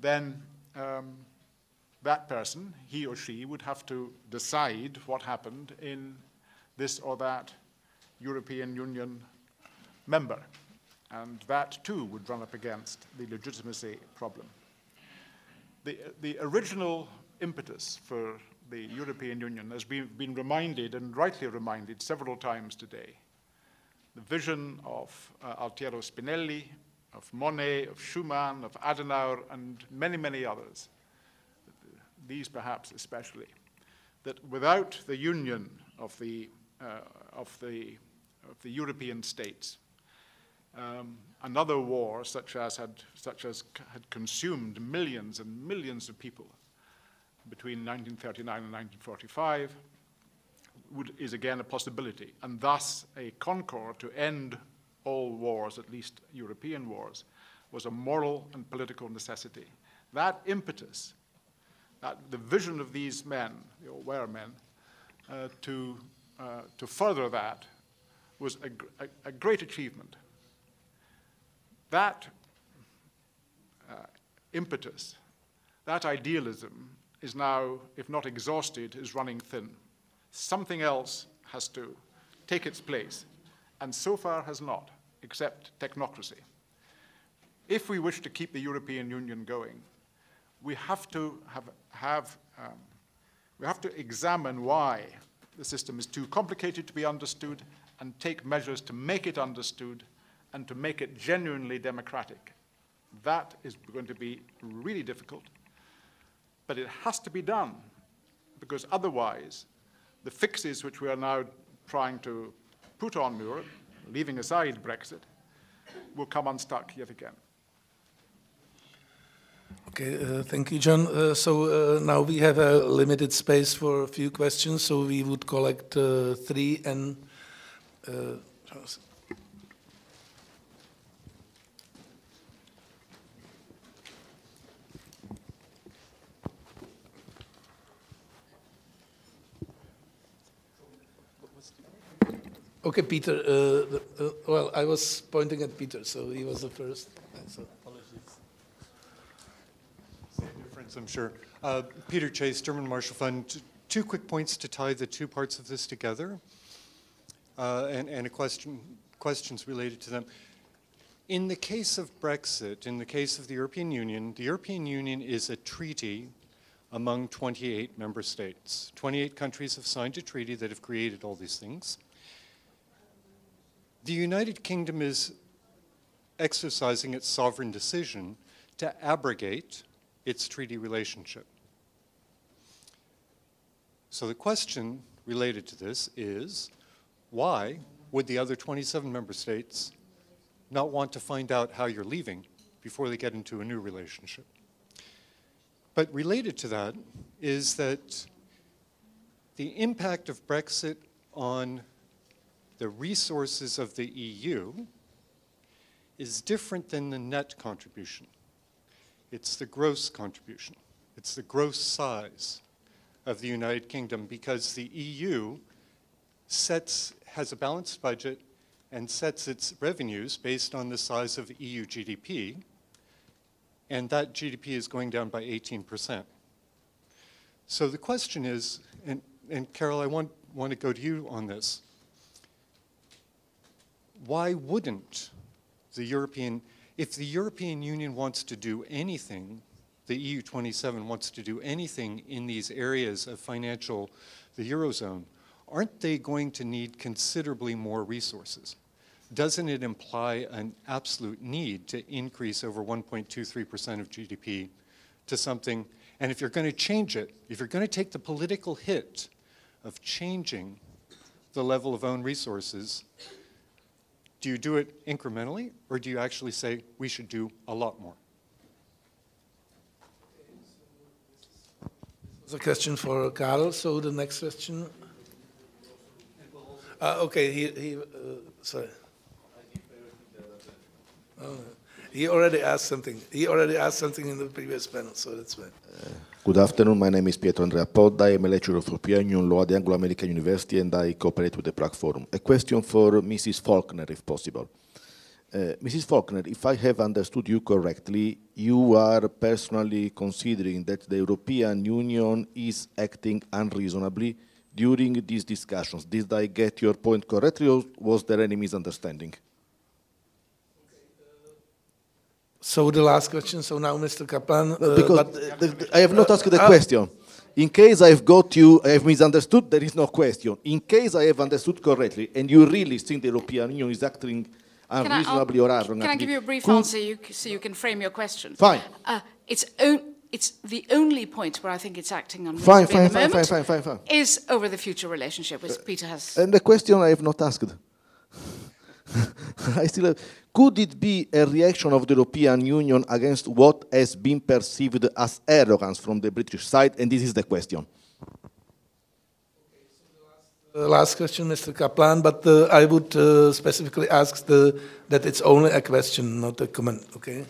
then that person, he or she, would have to decide what happened in this or that European Union member. And that, too, would run up against the legitimacy problem. The original impetus for the European Union has been reminded, and rightly reminded, several times today, the vision of Altiero Spinelli, of Monet, of Schumann, of Adenauer, and many, many others, these perhaps especially, that without the union of the European states, another war such as had consumed millions and millions of people between 1939 and 1945 is again a possibility, and thus a concord to end all wars, at least European wars, was a moral and political necessity. That impetus, the vision of these men, were men, to further that was a great achievement. That impetus, that idealism is now, if not exhausted, is running thin. Something else has to take its place, and so far has not, except technocracy. If we wish to keep the European Union going, we have to examine why the system is too complicated to be understood and take measures to make it understood and to make it genuinely democratic. That is going to be really difficult, but it has to be done, because otherwise the fixes which we are now trying to put on Europe, leaving aside Brexit, will come unstuck yet again. Okay, thank you, John. So now we have a limited space for a few questions, so we would collect 3 and okay, Peter. Well, I was pointing at Peter, so he was the first. So. Apologies. Same difference, I'm sure. Peter Chase, German Marshall Fund. 2 quick points to tie the 2 parts of this together, and questions related to them. In the case of Brexit, in the case of the European Union is a treaty among 28 member states. 28 countries have signed a treaty that have created all these things. The United Kingdom is exercising its sovereign decision to abrogate its treaty relationship. So the question related to this is, why would the other 27 member states not want to find out how you're leaving before they get into a new relationship? But related to that is that the impact of Brexit on the resources of the EU is different than the net contribution. It's the gross contribution. It's the gross size of the United Kingdom, because the EU has a balanced budget and sets its revenues based on the size of EU GDP, and that GDP is going down by 18%. So the question is, and Carol, I want to go to you on this. Why wouldn't if the European Union wants to do anything, the EU 27 wants to do anything in these areas of the Eurozone, aren't they going to need considerably more resources? Doesn't it imply an absolute need to increase over 1.23% of GDP to something, and if you're going to change it, if you're going to take the political hit of changing the level of own resources, do you do it incrementally, or do you actually say we should do a lot more? It's a question for Karl. So the next question. Okay, sorry. He already asked something. He already asked something in the previous panel, so that's fine. Good afternoon. My name is Pietro Andrea Podda. I am a lecturer of European Union Law at the Anglo-American University, and I cooperate with the Prague Forum. A question for Mrs. Faulkner, if possible. Mrs. Faulkner, if I have understood you correctly, you are personally considering that the European Union is acting unreasonably during these discussions. Did I get your point correctly, or was there any misunderstanding? So the last question, so now Mr. Kaplan. Because I have not asked the question. In case I have misunderstood, there is no question. In case I have understood correctly, and you really think the European Union is acting unreasonably or arrogantly... Can I give you a brief answer so you can frame your question? Fine. It's the only point where I think it's acting unreasonably at the moment fine. is over the future relationship, which Peter has... And the question I have not asked. I still have, could it be a reaction of the European Union against what has been perceived as arrogance from the British side? And this is the question. Last question, Mr. Kaplan, but I would specifically ask that it's only a question, not a comment, okay?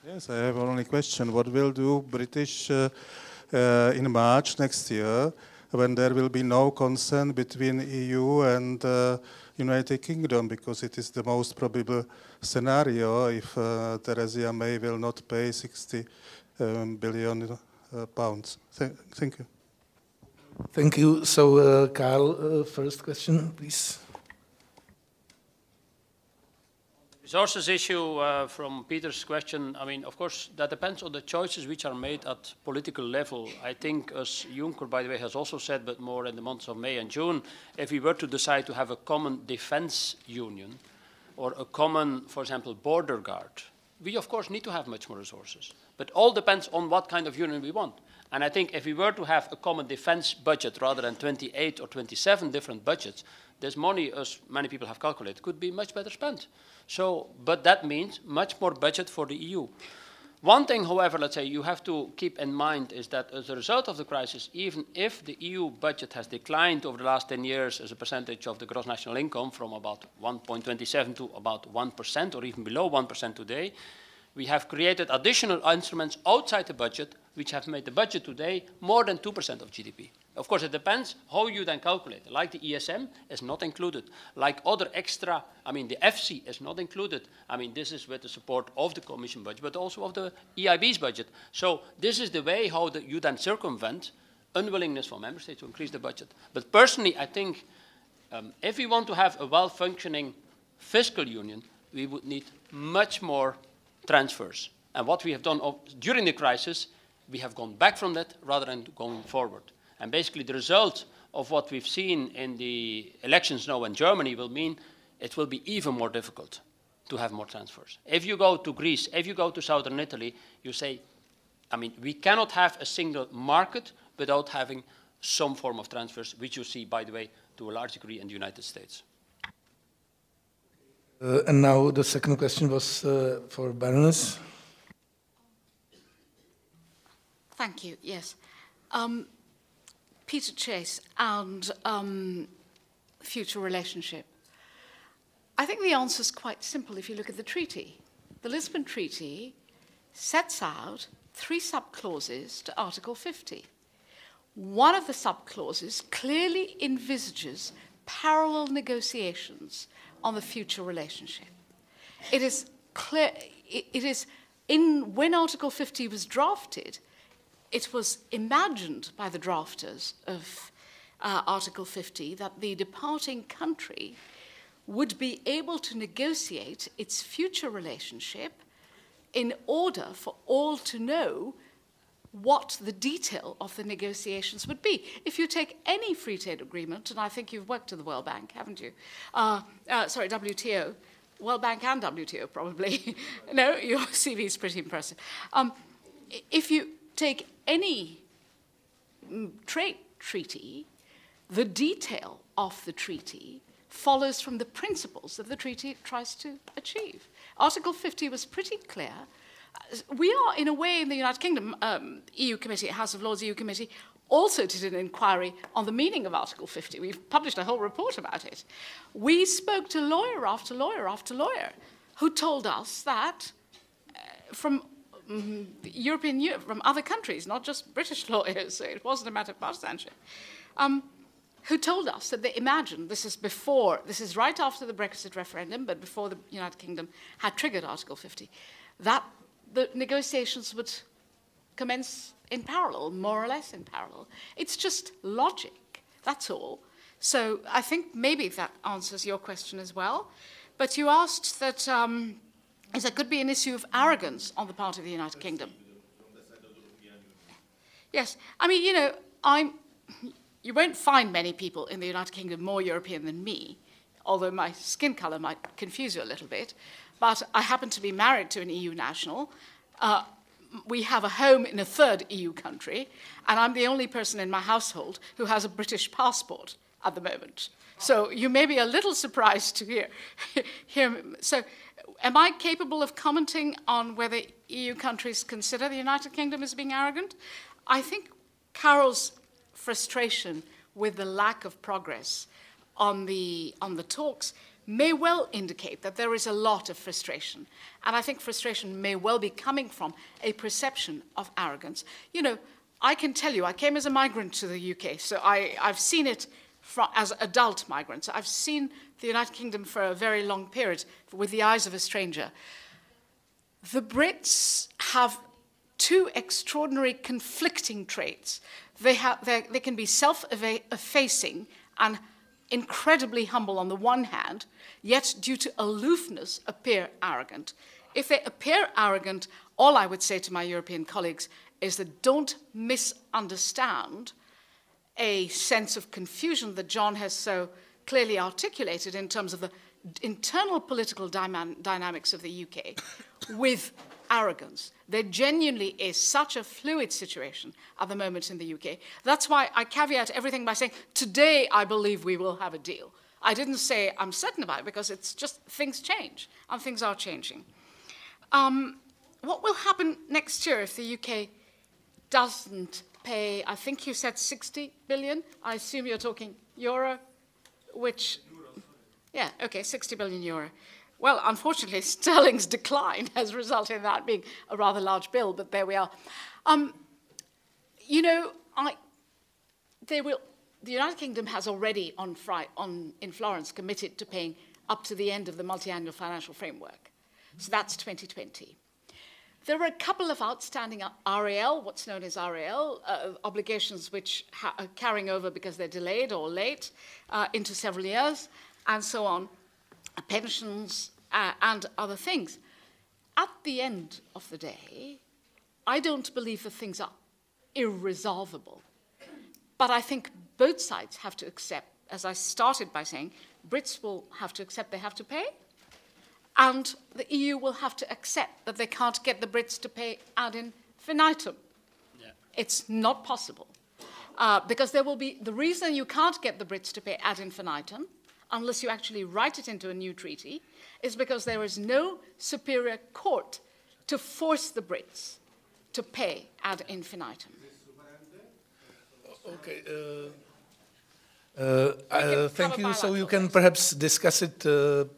Yes, I have only a question. What will do British in March next year when there will be no consent between EU and United Kingdom, because it is the most probable scenario if Theresa May will not pay 60 billion pounds. Thank you. Thank you. So, Carl, first question, please. Resources issue from Peter's question, I mean, of course, that depends on the choices which are made at political level. I think, as Juncker, by the way, has also said, but more in the months of May and June, if we were to decide to have a common defense union or a common, for example, border guard, we, of course, need to have much more resources. But all depends on what kind of union we want. And I think if we were to have a common defense budget rather than 28 or 27 different budgets, this money, as many people have calculated, could be much better spent. So, but that means much more budget for the EU. One thing, however, let's say you have to keep in mind is that as a result of the crisis, even if the EU budget has declined over the last 10 years as a percentage of the gross national income from about 1.27 to about 1% or even below 1% today, we have created additional instruments outside the budget which have made the budget today more than 2% of GDP. Of course, it depends how you then calculate it. Like the ESM is not included. Like other extra, I mean, the FC is not included. I mean, this is with the support of the Commission budget, but also of the EIB's budget. So this is the way how you then circumvent unwillingness for member states to increase the budget. But personally, I think if we want to have a well-functioning fiscal union, we would need much more transfers. And what we have done during the crisis, we have gone back from that rather than going forward. And basically the result of what we've seen in the elections now in Germany will mean it will be even more difficult to have more transfers. If you go to Greece, if you go to southern Italy, you say, I mean, we cannot have a single market without having some form of transfers, which you see, by the way, to a large degree in the United States. And now the second question was for Baroness. Thank you, yes. Peter Chase and future relationship. I think the answer is quite simple if you look at the treaty. The Lisbon Treaty sets out 3 sub-clauses to Article 50. One of the sub-clauses clearly envisages parallel negotiations on the future relationship. It is clear, when Article 50 was drafted, it was imagined by the drafters of Article 50 that the departing country would be able to negotiate its future relationship in order for all to know what the detail of the negotiations would be. If you take any free trade agreement, and I think you've worked at the World Bank, haven't you? Sorry, WTO. World Bank and WTO, probably. No, your CV is pretty impressive. If you take any trade treaty, the detail of the treaty follows from the principles that the treaty tries to achieve. Article 50 was pretty clear. We are, in a way, in the United Kingdom, EU Committee, House of Lords EU Committee, also did an inquiry on the meaning of Article 50. We've published a whole report about it. We spoke to lawyer after lawyer after lawyer who told us that from from other countries, not just British lawyers, so it wasn't a matter of partisanship, who told us that they imagined, this is right after the Brexit referendum, but before the United Kingdom had triggered Article 50, that the negotiations would commence in parallel, more or less in parallel. It's just logic, that's all. So I think maybe that answers your question as well. But you asked that there could be an issue of arrogance on the part of the United Kingdom. Yes, I mean, you won't find many people in the United Kingdom more European than me, although my skin colour might confuse you a little bit. But I happen to be married to an EU national. We have a home in a third EU country, and I'm the only person in my household who has a British passport at the moment. So you may be a little surprised to hear. So am I capable of commenting on whether EU countries consider the United Kingdom as being arrogant? I think Carol's frustration with the lack of progress on the talks may well indicate that there is a lot of frustration. And I think frustration may well be coming from a perception of arrogance. I can tell you, I came as a migrant to the UK, so I've seen it as adult migrants. I've seen the United Kingdom for a very long period with the eyes of a stranger. The Brits have two extraordinary conflicting traits. They can be self-effacing and incredibly humble on the one hand, yet due to aloofness appear arrogant. If they appear arrogant, all I would say to my European colleagues is that don't misunderstand a sense of confusion that John has so clearly articulated in terms of the internal political dynamics of the UK with arrogance. There genuinely is such a fluid situation at the moment in the UK. That's why I caveat everything by saying, today I believe we will have a deal. I didn't say I'm certain about it, because it's just things change, and things are changing. What will happen next year if the UK doesn't pay, I think you said 60 billion? I assume you're talking euro, which, yeah, okay, 60 billion euro. Well, unfortunately, sterling's decline has resulted in that being a rather large bill, but there we are. The United Kingdom has already in Florence committed to paying up to the end of the multi-annual financial framework. So that's 2020. There are a couple of outstanding RAL, what's known as RAL, obligations which are carrying over because they're delayed or late into several years, and so on. Pensions and other things. At the end of the day, I don't believe that things are irresolvable. But I think both sides have to accept, as I started by saying, Brits will have to accept they have to pay, and the EU will have to accept that they can't get the Brits to pay ad infinitum. Yeah. It's not possible. Because there will be, the reason you can't get the Brits to pay ad infinitum, unless you actually write it into a new treaty, is because there is no superior court to force the Brits to pay ad infinitum. Okay. Thank you. So you can perhaps discuss it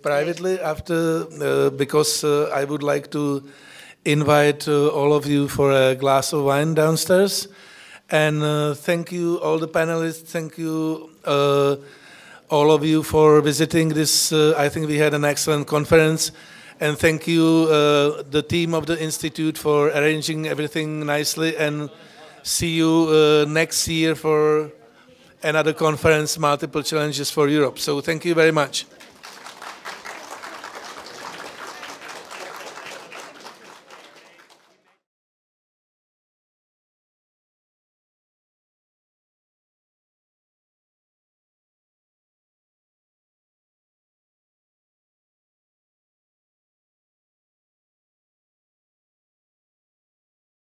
privately after, because I would like to invite all of you for a glass of wine downstairs. And thank you, all the panelists. Thank you, all of you, for visiting this. I think we had an excellent conference. And thank you, the team of the Institute, for arranging everything nicely. And see you next year for another conference, Multiple Challenges for Europe. So thank you very much.